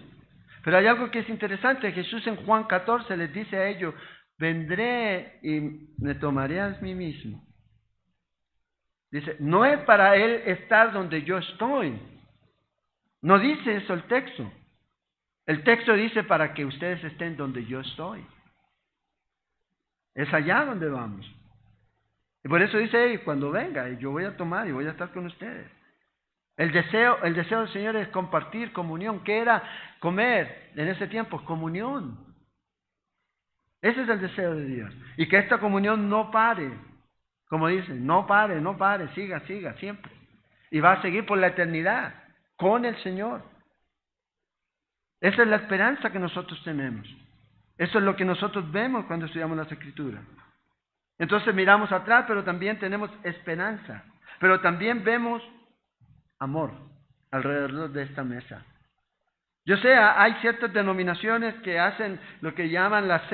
Pero hay algo que es interesante, Jesús en Juan 14 les dice a ellos, vendré y me tomaré a mí mismo. Dice, no es para Él estar donde yo estoy. No dice eso el texto. El texto dice para que ustedes estén donde yo estoy. Es allá donde vamos. Y por eso dice, hey, cuando venga, yo voy a tomar y voy a estar con ustedes. El deseo del Señor es compartir comunión. ¿Qué era comer en ese tiempo? Comunión. Ese es el deseo de Dios. Y que esta comunión no pare. Como dicen, no pare, siga, siempre. Y va a seguir por la eternidad con el Señor. Esa es la esperanza que nosotros tenemos. Eso es lo que nosotros vemos cuando estudiamos las Escrituras. Entonces miramos atrás, pero también tenemos esperanza. Pero también vemos amor alrededor de esta mesa. Yo sé, hay ciertas denominaciones que hacen lo que llaman la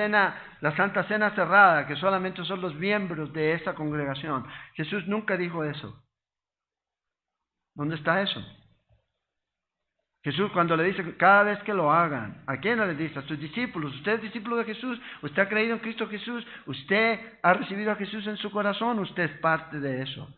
Santa Cena cerrada, que solamente son los miembros de esa congregación. Jesús nunca dijo eso. ¿Dónde está eso? Jesús cuando le dice cada vez que lo hagan, ¿a quién le dice? A sus discípulos. Usted es discípulo de Jesús, usted ha creído en Cristo Jesús, usted ha recibido a Jesús en su corazón, usted es parte de eso.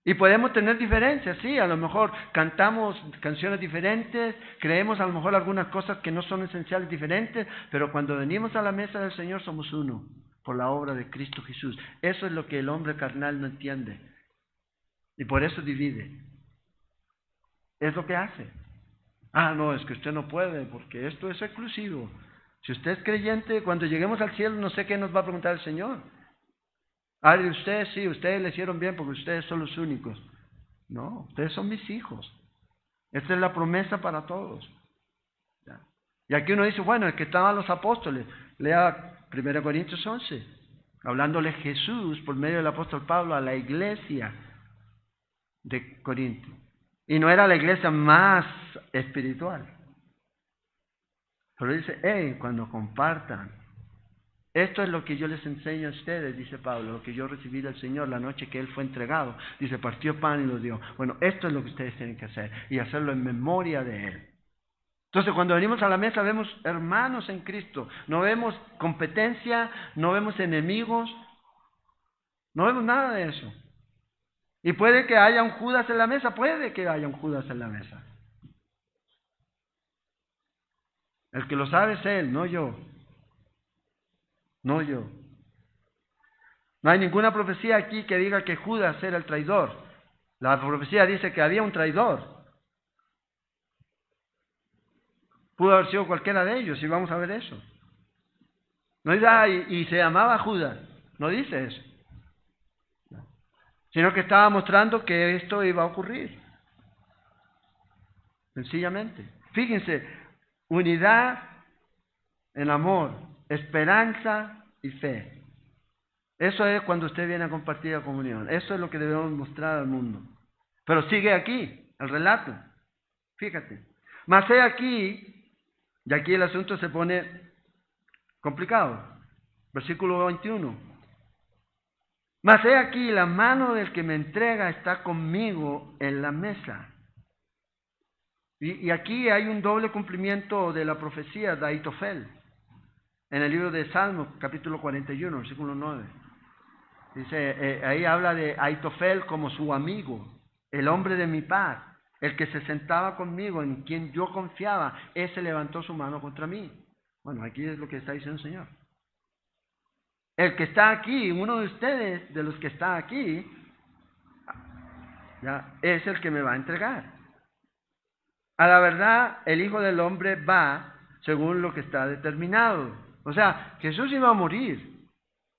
Y podemos tener diferencias, sí, a lo mejor cantamos canciones diferentes, creemos a lo mejor algunas cosas que no son esenciales diferentes, pero cuando venimos a la mesa del Señor somos uno, por la obra de Cristo Jesús. Eso es lo que el hombre carnal no entiende. Y por eso divide. Es lo que hace. Ah, no, es que usted no puede, porque esto es exclusivo. Si usted es creyente, cuando lleguemos al cielo, no sé qué nos va a preguntar el Señor. Ah, de ustedes sí, ustedes le hicieron bien porque ustedes son los únicos. No, ustedes son mis hijos. Esta es la promesa para todos. ¿Ya? Y aquí uno dice, bueno, es que estaban los apóstoles. Lea 1 Corintios 11, hablándole Jesús por medio del apóstol Pablo a la iglesia de Corinto. Y no era la iglesia más espiritual. Pero dice, hey, cuando compartan, esto es lo que yo les enseño a ustedes, dice Pablo, lo que yo recibí del Señor la noche que Él fue entregado. Dice, partió pan y lo dio. Bueno, esto es lo que ustedes tienen que hacer y hacerlo en memoria de Él. Entonces, cuando venimos a la mesa vemos hermanos en Cristo. No vemos competencia, no vemos enemigos, no vemos nada de eso. Y puede que haya un Judas en la mesa, puede que haya un Judas en la mesa. El que lo sabe es Él, no yo. no yo. No hay ninguna profecía aquí que diga que Judas era el traidor. La profecía dice que había un traidor. Pudo haber sido cualquiera de ellos, y vamos a ver eso. No dice, y se llamaba Judas. No dice eso. Sino que estaba mostrando que esto iba a ocurrir. Sencillamente. Fíjense, unidad en amor, esperanza y fe. Eso es cuando usted viene a compartir la comunión. Eso es lo que debemos mostrar al mundo. Pero sigue aquí, el relato. Fíjate. Mas he aquí, y aquí el asunto se pone complicado. Versículo 21. Mas he aquí, la mano del que me entrega está conmigo en la mesa. Y aquí hay un doble cumplimiento de la profecía de Ahitofel. En el libro de Salmos, capítulo 41, versículo 9. Dice, ahí habla de Ahitofel como su amigo, el hombre de mi paz, el que se sentaba conmigo, en quien yo confiaba, ese levantó su mano contra mí. Bueno, aquí es lo que está diciendo el Señor. El que está aquí, uno de ustedes, de los que está aquí, ya, es el que me va a entregar. A la verdad, el Hijo del Hombre va según lo que está determinado. O sea, Jesús iba a morir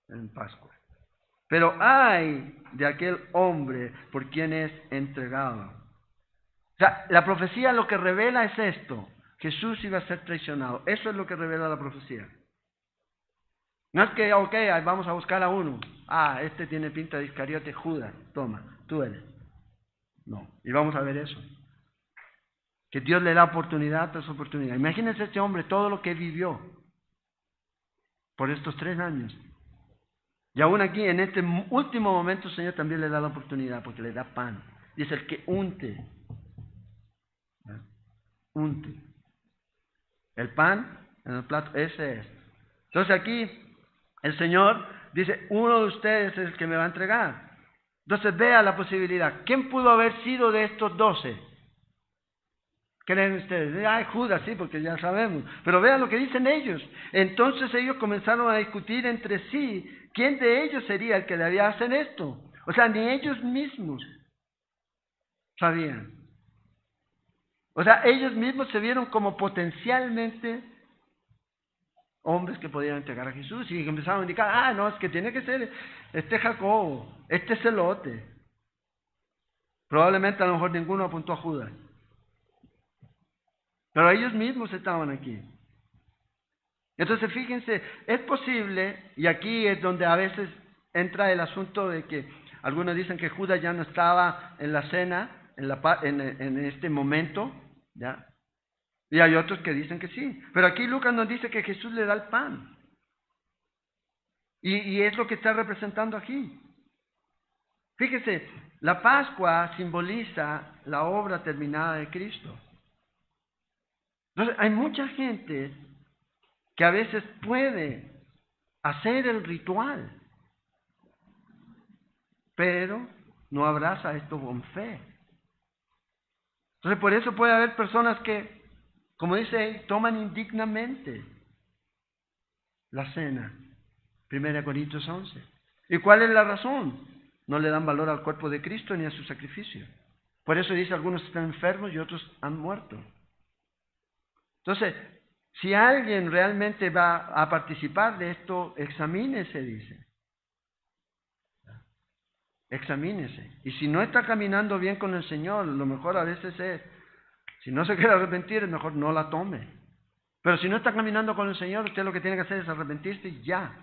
en Pascua. Pero hay de aquel hombre por quien es entregado. O sea, la profecía lo que revela es esto. Jesús iba a ser traicionado. Eso es lo que revela la profecía. No es que, ok, vamos a buscar a uno. Este tiene pinta de Iscariote, Judas. Toma, tú eres. No, y vamos a ver eso. Que Dios le da oportunidad tras oportunidad. Imagínense este hombre, todo lo que vivió por estos 3 años. Y aún aquí, en este último momento, el Señor también le da la oportunidad, porque le da pan. Dice el que unte. Unte. El pan en el plato, ese es. Entonces aquí, el Señor dice, uno de ustedes es el que me va a entregar. Entonces vea la posibilidad. ¿Quién pudo haber sido de estos 12? ¿Creen ustedes? Judas, sí, porque ya sabemos. Pero vean lo que dicen ellos. Entonces ellos comenzaron a discutir entre sí quién de ellos sería el que debía hacer esto. O sea, ni ellos mismos sabían. O sea, ellos mismos se vieron como potencialmente hombres que podían entregar a Jesús y empezaron a indicar, no, es que tiene que ser este Jacobo, este celote. Probablemente a lo mejor ninguno apuntó a Judas. Pero ellos mismos estaban aquí. Entonces, fíjense, es posible, y aquí es donde a veces entra el asunto de que algunos dicen que Judas ya no estaba en la cena, en este momento, ¿ya? Y hay otros que dicen que sí. Pero aquí Lucas nos dice que Jesús le da el pan. Y es lo que está representando aquí. Fíjese, la Pascua simboliza la obra terminada de Cristo. Entonces, hay mucha gente que a veces puede hacer el ritual, pero no abraza esto con fe. Entonces, por eso puede haber personas que, como dice él, toman indignamente la cena. 1 Corintios 11. ¿Y cuál es la razón? No le dan valor al cuerpo de Cristo ni a su sacrificio. Por eso dice, algunos están enfermos y otros han muerto. Entonces, si alguien realmente va a participar de esto, examínese, dice. Examínese. Y si no está caminando bien con el Señor, lo mejor a veces es, si no se quiere arrepentir, es mejor no la tome. Pero si no está caminando con el Señor, usted lo que tiene que hacer es arrepentirse y ya.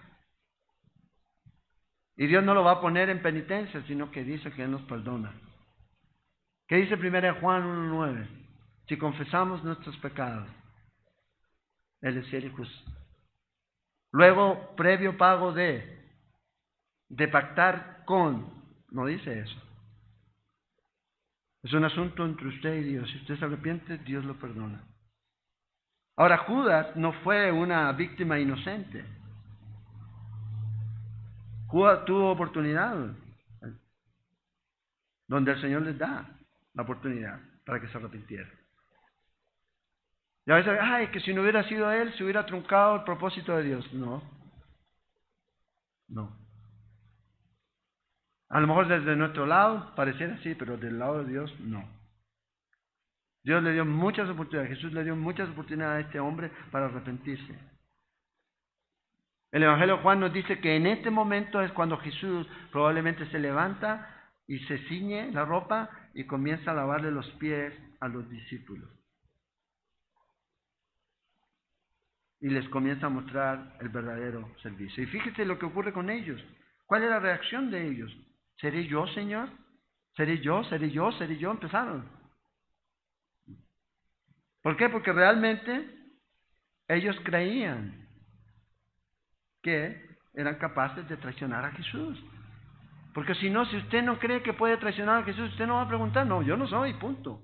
Y Dios no lo va a poner en penitencia, sino que dice que Él nos perdona. ¿Qué dice 1 Juan 1:9? Si confesamos nuestros pecados, Él es fiel y justo. Luego, previo pago de pactar con, no dice eso. Es un asunto entre usted y Dios. Si usted se arrepiente, Dios lo perdona. Ahora, Judas no fue una víctima inocente. Judas tuvo oportunidad, donde el Señor les da la oportunidad para que se arrepintieran. Y a veces, que si no hubiera sido él, se hubiera truncado el propósito de Dios. No. No. A lo mejor desde nuestro lado pareciera así, pero del lado de Dios no. Dios le dio muchas oportunidades, Jesús le dio muchas oportunidades a este hombre para arrepentirse. El Evangelio de Juan nos dice que en este momento es cuando Jesús probablemente se levanta y se ciñe la ropa y comienza a lavarle los pies a los discípulos. Y les comienza a mostrar el verdadero servicio. Y fíjese lo que ocurre con ellos. ¿Cuál es la reacción de ellos? ¿Seré yo, Señor? ¿Seré yo? ¿Seré yo? ¿Seré yo? Empezaron. ¿Por qué? Porque realmente ellos creían que eran capaces de traicionar a Jesús. Porque si no, si usted no cree que puede traicionar a Jesús, usted no va a preguntar, no, yo no soy, punto.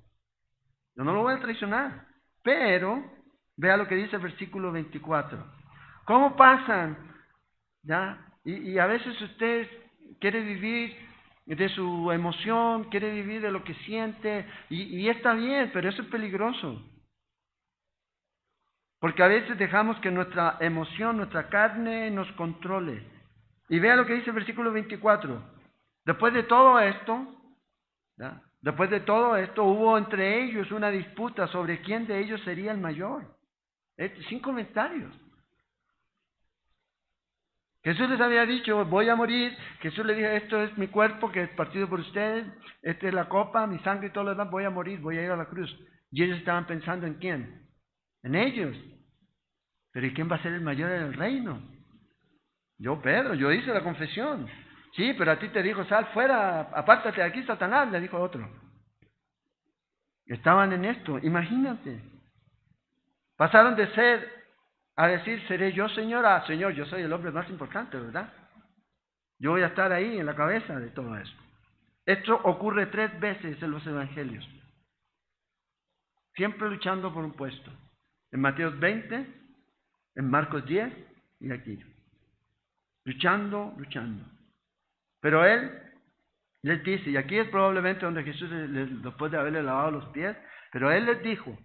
Yo no lo voy a traicionar. Pero, vea lo que dice el versículo 24. ¿Cómo pasan? ¿Ya? Y a veces usted quiere vivir de su emoción, quiere vivir de lo que siente, y está bien, pero eso es peligroso. Porque a veces dejamos que nuestra emoción, nuestra carne nos controle. Y vea lo que dice el versículo 24. Después de todo esto, ¿ya? Después de todo esto, hubo entre ellos una disputa sobre quién de ellos sería el mayor. Sin comentarios. Jesús les había dicho, voy a morir. Jesús les dijo, esto es mi cuerpo que es partido por ustedes. Esta es la copa, mi sangre y todo lo demás. Voy a morir, voy a ir a la cruz. Y ellos estaban pensando en quién. En ellos. Pero ¿y quién va a ser el mayor en el reino? Yo, Pedro, yo hice la confesión. Sí, pero a ti te dijo, sal fuera, apártate de aquí, Satanás, le dijo otro. Estaban en esto, imagínate. Pasaron de ser a decir, seré yo, Señor, a Señor, yo soy el hombre más importante, ¿verdad? Yo voy a estar ahí en la cabeza de todo esto. Esto ocurre 3 veces en los evangelios. Siempre luchando por un puesto. En Mateo 20, en Marcos 10 y aquí. Luchando. Pero él les dice, y aquí es probablemente donde Jesús, después de haberle lavado los pies, pero él les dijo,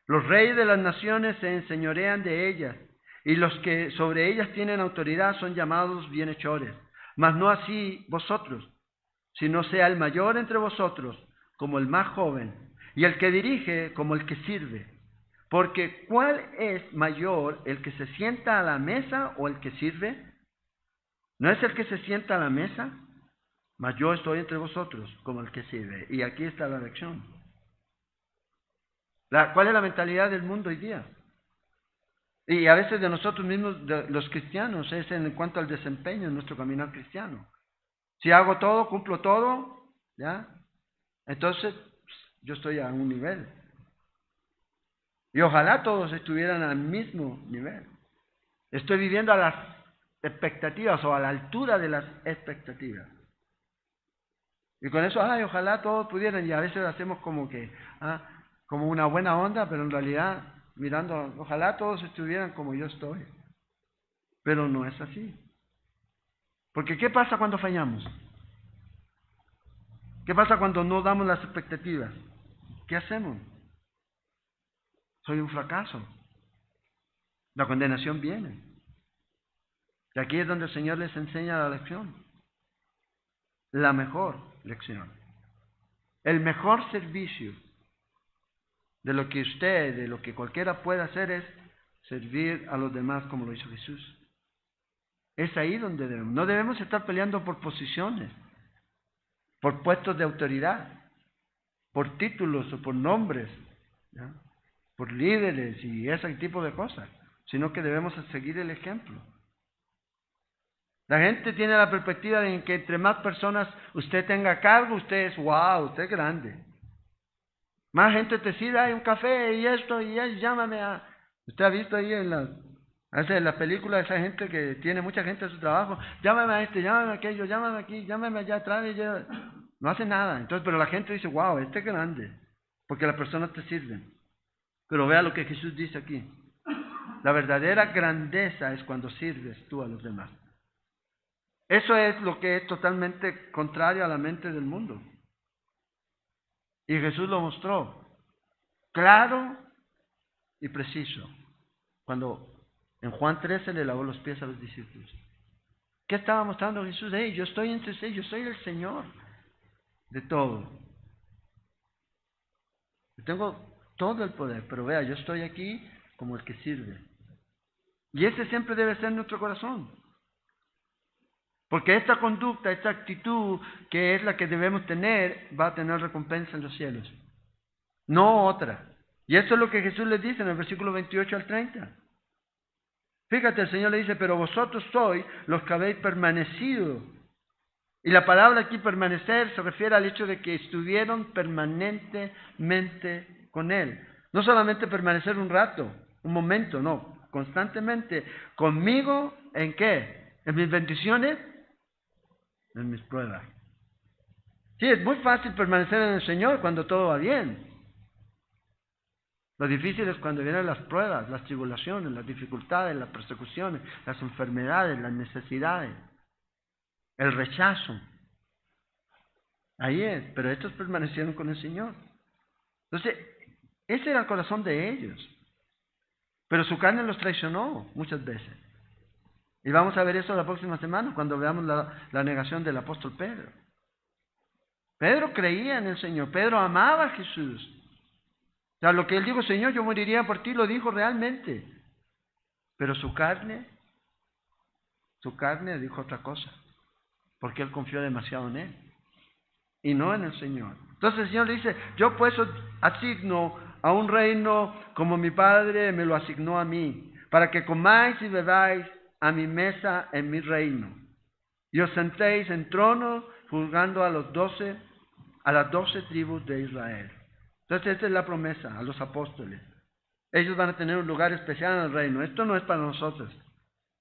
los reyes de las naciones se enseñorean de ellas, y los que sobre ellas tienen autoridad son llamados bienhechores. Mas no así vosotros, sino sea el mayor entre vosotros como el más joven, y el que dirige como el que sirve. Porque ¿cuál es mayor, el que se sienta a la mesa o el que sirve? ¿No es el que se sienta a la mesa? Mas yo estoy entre vosotros como el que sirve. Y aquí está la lección. ¿Cuál es la mentalidad del mundo hoy día? Y a veces de nosotros mismos, de los cristianos, es en cuanto al desempeño en nuestro caminar cristiano. Si hago todo, cumplo todo, ¿ya? Entonces yo estoy a un nivel. Y ojalá todos estuvieran al mismo nivel. Estoy viviendo a las expectativas o a la altura de las expectativas. Y con eso, ojalá todos pudieran, y a veces hacemos como que, como una buena onda, pero en realidad, mirando, ojalá todos estuvieran como yo estoy. Pero no es así. Porque ¿qué pasa cuando fallamos? ¿Qué pasa cuando no damos las expectativas? ¿Qué hacemos? Soy un fracaso. La condenación viene. Y aquí es donde el Señor les enseña la lección. La mejor lección. El mejor servicio de lo que usted, de lo que cualquiera puede hacer es servir a los demás como lo hizo Jesús. Es ahí donde debemos. No debemos estar peleando por posiciones, por puestos de autoridad, por títulos o por nombres, ¿ya? Por líderes y ese tipo de cosas, sino que debemos seguir el ejemplo. La gente tiene la perspectiva de que entre más personas usted tenga a cargo, usted es wow, usted es grande. Más gente te sirve, hay un café y esto y eso, llámame a... Usted ha visto ahí en las películas esa gente que tiene mucha gente en su trabajo, llámame a este, llámame a aquello, llámame aquí, llámame allá atrás, no hace nada. Entonces, pero la gente dice, wow, este es grande, porque las personas te sirven. Pero vea lo que Jesús dice aquí. La verdadera grandeza es cuando sirves tú a los demás. Eso es lo que es totalmente contrario a la mente del mundo. Y Jesús lo mostró claro y preciso cuando en Juan 13 le lavó los pies a los discípulos. ¿Qué estaba mostrando Jesús? Yo estoy entre ustedes, yo soy el Señor de todo. Yo tengo todo el poder, pero vea, yo estoy aquí como el que sirve. Y ese siempre debe ser nuestro corazón. Porque esta conducta, esta actitud, que es la que debemos tener, va a tener recompensa en los cielos. No otra. Y esto es lo que Jesús les dice en el versículo 28 al 30. Fíjate, el Señor le dice, pero vosotros sois los que habéis permanecido. Y la palabra aquí permanecer se refiere al hecho de que estuvieron permanentemente con Él. No solamente permanecer un rato, un momento, no, constantemente. ¿Conmigo en qué? ¿En mis bendiciones? En mis pruebas. Sí, es muy fácil permanecer en el Señor cuando todo va bien. Lo difícil es cuando vienen las pruebas, las tribulaciones, las dificultades, las persecuciones, las enfermedades, las necesidades, el rechazo. Ahí es, pero estos permanecieron con el Señor. Entonces, ese era el corazón de ellos. Pero su carne los traicionó muchas veces. Y vamos a ver eso la próxima semana cuando veamos la negación del apóstol Pedro. Pedro creía en el Señor, Pedro amaba a Jesús. O sea, lo que él dijo, Señor, yo moriría por ti, lo dijo realmente. Pero su carne dijo otra cosa, porque él confió demasiado en él y no en el Señor. Entonces el Señor le dice, yo pues os asigno a un reino como mi Padre me lo asignó a mí, para que comáis y bebáis a mi mesa en mi reino, y os sentéis en trono juzgando a las 12 tribus de Israel. Entonces esta es la promesa a los apóstoles. Ellos van a tener un lugar especial en el reino. Esto no es para nosotros,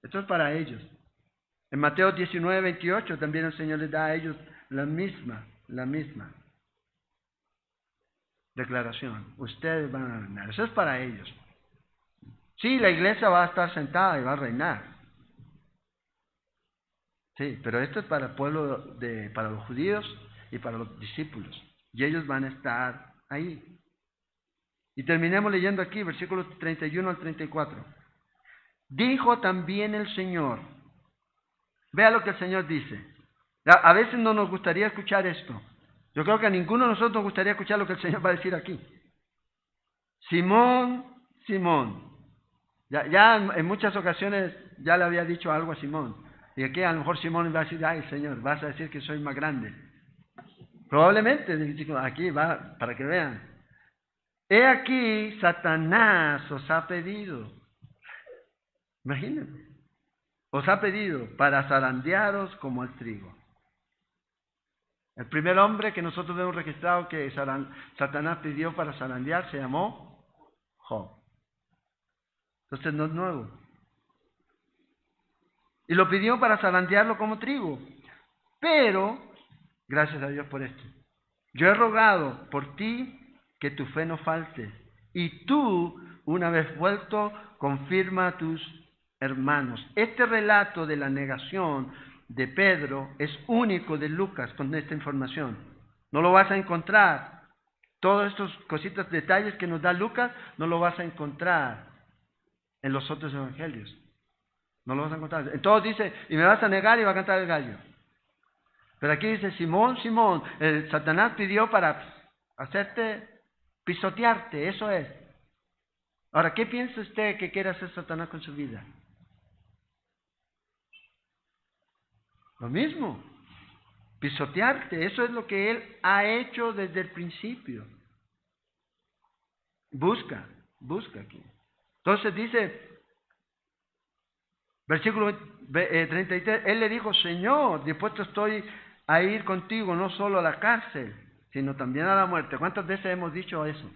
esto es para ellos. En Mateo 19, 28 también el Señor les da a ellos la misma declaración. Ustedes van a reinar. Eso es para ellos. Sí, la iglesia va a estar sentada y va a reinar. Sí, pero esto es para el pueblo, para los judíos y para los discípulos. Y ellos van a estar ahí. Y terminemos leyendo aquí, versículos 31 al 34. Dijo también el Señor. Vea lo que el Señor dice. A veces no nos gustaría escuchar esto. Yo creo que a ninguno de nosotros nos gustaría escuchar lo que el Señor va a decir aquí. Simón, Simón. Ya en muchas ocasiones ya le había dicho algo a Simón. Y aquí a lo mejor Simón va a decir, ay Señor, vas a decir que soy más grande. Probablemente, aquí va, para que vean. He aquí, Satanás os ha pedido. Imagínense. Os ha pedido para zarandearos como el trigo. El primer hombre que nosotros vemos registrado que Satanás pidió para zarandear se llamó Job. Entonces no es nuevo. Y lo pidió para zarandearlo como trigo. Pero, gracias a Dios por esto, yo he rogado por ti que tu fe no falte. Y tú, una vez vuelto, confirma a tus hermanos. Este relato de la negación de Pedro es único de Lucas con esta información. No lo vas a encontrar. Todos estos cositas, detalles que nos da Lucas, no lo vas a encontrar en los otros evangelios. No lo vas a encontrar. Entonces dice, y me vas a negar y va a cantar el gallo. Pero aquí dice, Simón, Simón, Satanás pidió para hacerte, pisotearte, eso es. Ahora, ¿qué piensa usted que quiere hacer Satanás con su vida? Lo mismo, pisotearte, eso es lo que él ha hecho desde el principio. Busca aquí. Entonces dice, versículo 33, él le dijo, Señor, dispuesto estoy a ir contigo, no solo a la cárcel, sino también a la muerte. ¿Cuántas veces hemos dicho eso?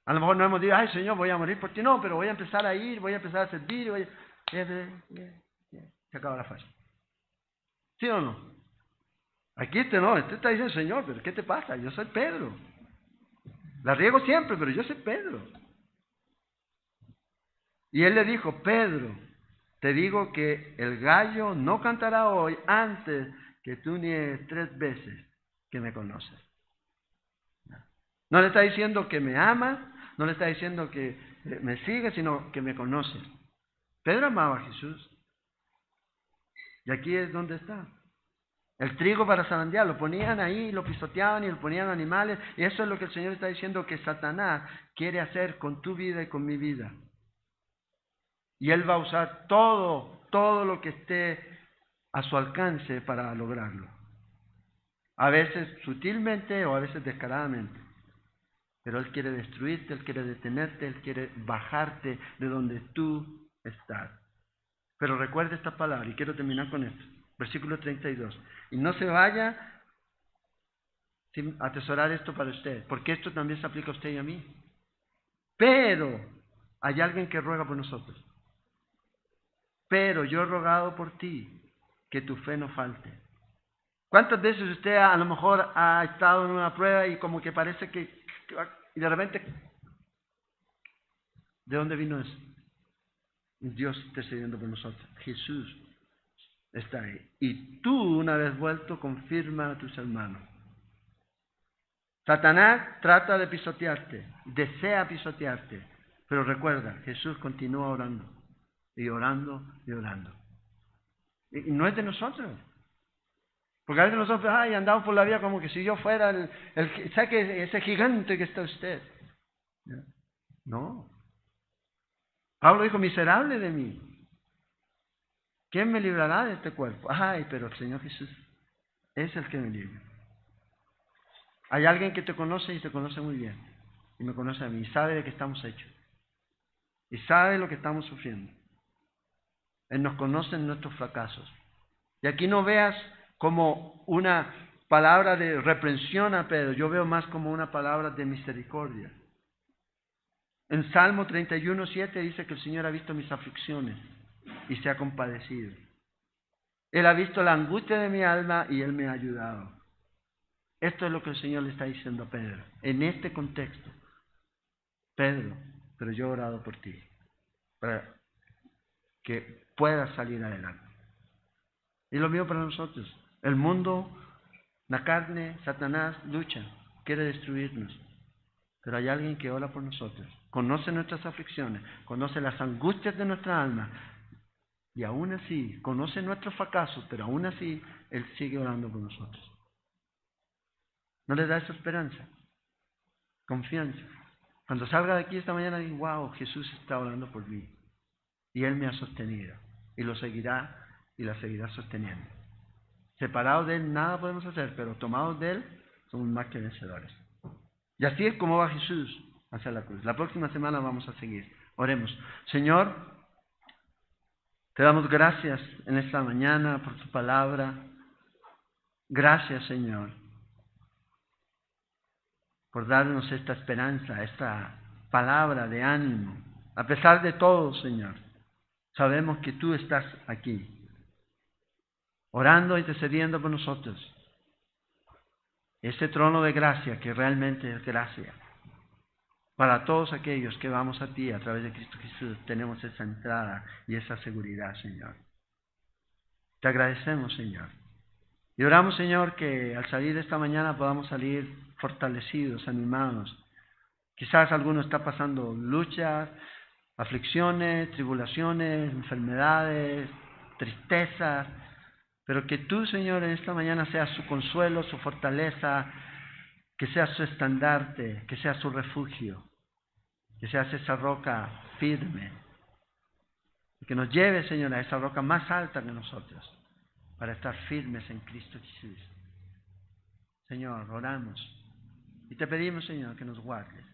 A lo mejor no hemos dicho, ay Señor, voy a morir por ti. No, pero voy a empezar a ir, voy a empezar a servir. Se acaba la frase. ¿Sí o no? Aquí no, está diciendo, Señor, pero ¿qué te pasa? Yo soy Pedro. La riego siempre, pero yo soy Pedro. Y él le dijo, Pedro, te digo que el gallo no cantará hoy antes que tú niegues 3 veces que me conoces. No le está diciendo que me ama, no le está diciendo que me sigue, sino que me conoce. Pedro amaba a Jesús. Y aquí es donde está. El trigo para zarandear, lo ponían ahí, lo pisoteaban y lo ponían animales. Y eso es lo que el Señor está diciendo que Satanás quiere hacer con tu vida y con mi vida. Y Él va a usar todo lo que esté a su alcance para lograrlo. A veces sutilmente o a veces descaradamente. Pero Él quiere destruirte, Él quiere detenerte, Él quiere bajarte de donde tú estás. Pero recuerde esta palabra y quiero terminar con esto. Versículo 32. Y no se vaya sin atesorar esto para usted, porque esto también se aplica a usted y a mí. Pero hay alguien que ruega por nosotros. Pero yo he rogado por ti, que tu fe no falte. ¿Cuántas veces usted a lo mejor ha estado en una prueba y como que parece que y de repente, ¿de dónde vino eso? Dios intercediendo por nosotros. Jesús está ahí. Y tú, una vez vuelto, confirma a tus hermanos. Satanás trata de pisotearte, desea pisotearte, pero recuerda, Jesús continúa orando, y orando, y orando. Y no es de nosotros. Porque a veces nosotros, andamos por la vida como que si yo fuera ¿sabe que ese gigante que está usted? No. Pablo dijo, miserable de mí. ¿Quién me librará de este cuerpo? Pero el Señor Jesús es el que me libra. Hay alguien que te conoce y te conoce muy bien. Y me conoce a mí. Y sabe de qué estamos hechos. Y sabe lo que estamos sufriendo. Él nos conoce en nuestros fracasos. Y aquí no veas como una palabra de reprensión a Pedro. Yo veo más como una palabra de misericordia. En Salmo 31:7 dice que el Señor ha visto mis aflicciones y se ha compadecido. Él ha visto la angustia de mi alma y Él me ha ayudado. Esto es lo que el Señor le está diciendo a Pedro. En este contexto, Pedro, pero yo he orado por ti, para que puedas salir adelante. Y lo mismo para nosotros. El mundo, la carne, Satanás lucha, quiere destruirnos. Pero hay alguien que ora por nosotros, conoce nuestras aflicciones, conoce las angustias de nuestra alma, y aún así, conoce nuestros fracasos, pero aún así, Él sigue orando por nosotros. ¿No le da esa esperanza? Confianza. Cuando salga de aquí esta mañana, digo, wow, Jesús está orando por mí. Y Él me ha sostenido. Y lo seguirá y la seguirá sosteniendo. Separados de Él nada podemos hacer, pero tomados de Él somos más que vencedores. Y así es como va Jesús hacia la cruz. La próxima semana vamos a seguir. Oremos. Señor, te damos gracias en esta mañana por tu palabra. Gracias, Señor, por darnos esta esperanza, esta palabra de ánimo. A pesar de todo, Señor, sabemos que tú estás aquí, orando e intercediendo por nosotros. Este trono de gracia que realmente es gracia. Para todos aquellos que vamos a ti a través de Cristo Jesús, tenemos esa entrada y esa seguridad, Señor. Te agradecemos, Señor. Y oramos, Señor, que al salir de esta mañana podamos salir fortalecidos, animados. Quizás alguno está pasando luchas, aflicciones, tribulaciones, enfermedades, tristezas, pero que tú, Señor, en esta mañana seas su consuelo, su fortaleza, que seas su estandarte, que seas su refugio, que seas esa roca firme, y que nos lleve, Señor, a esa roca más alta que nosotros, para estar firmes en Cristo Jesús. Señor, oramos y te pedimos, Señor, que nos guardes,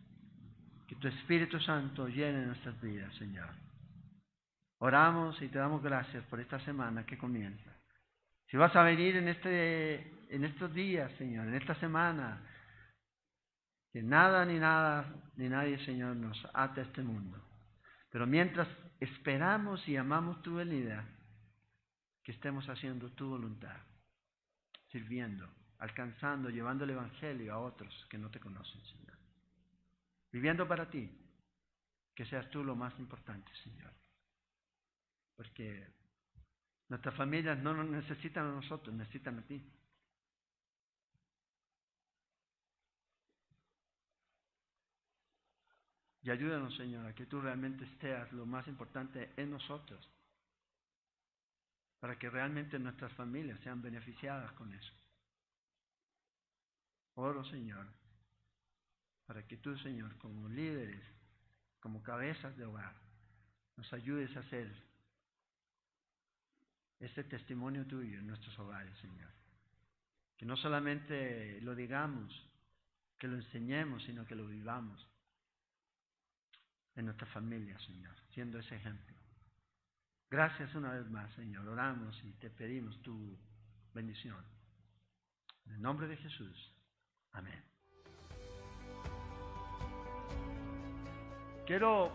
que tu Espíritu Santo llene nuestras vidas, Señor. Oramos y te damos gracias por esta semana que comienza. Si vas a venir en estos días, Señor, en esta semana, que nada ni nadie, Señor, nos ate a este mundo. Pero mientras esperamos y amamos tu venida, que estemos haciendo tu voluntad, sirviendo, alcanzando, llevando el Evangelio a otros que no te conocen, Señor. Viviendo para ti, que seas tú lo más importante, Señor. Porque nuestras familias no nos necesitan a nosotros, necesitan a ti. Y ayúdanos, Señor, a que tú realmente seas lo más importante en nosotros, para que realmente nuestras familias sean beneficiadas con eso. Oro, Señor, para que tú, Señor, como líderes, como cabezas de hogar, nos ayudes a hacer este testimonio tuyo en nuestros hogares, Señor. Que no solamente lo digamos, que lo enseñemos, sino que lo vivamos en nuestra familia, Señor, siendo ese ejemplo. Gracias una vez más, Señor. Oramos y te pedimos tu bendición. En el nombre de Jesús. Amén. Quiero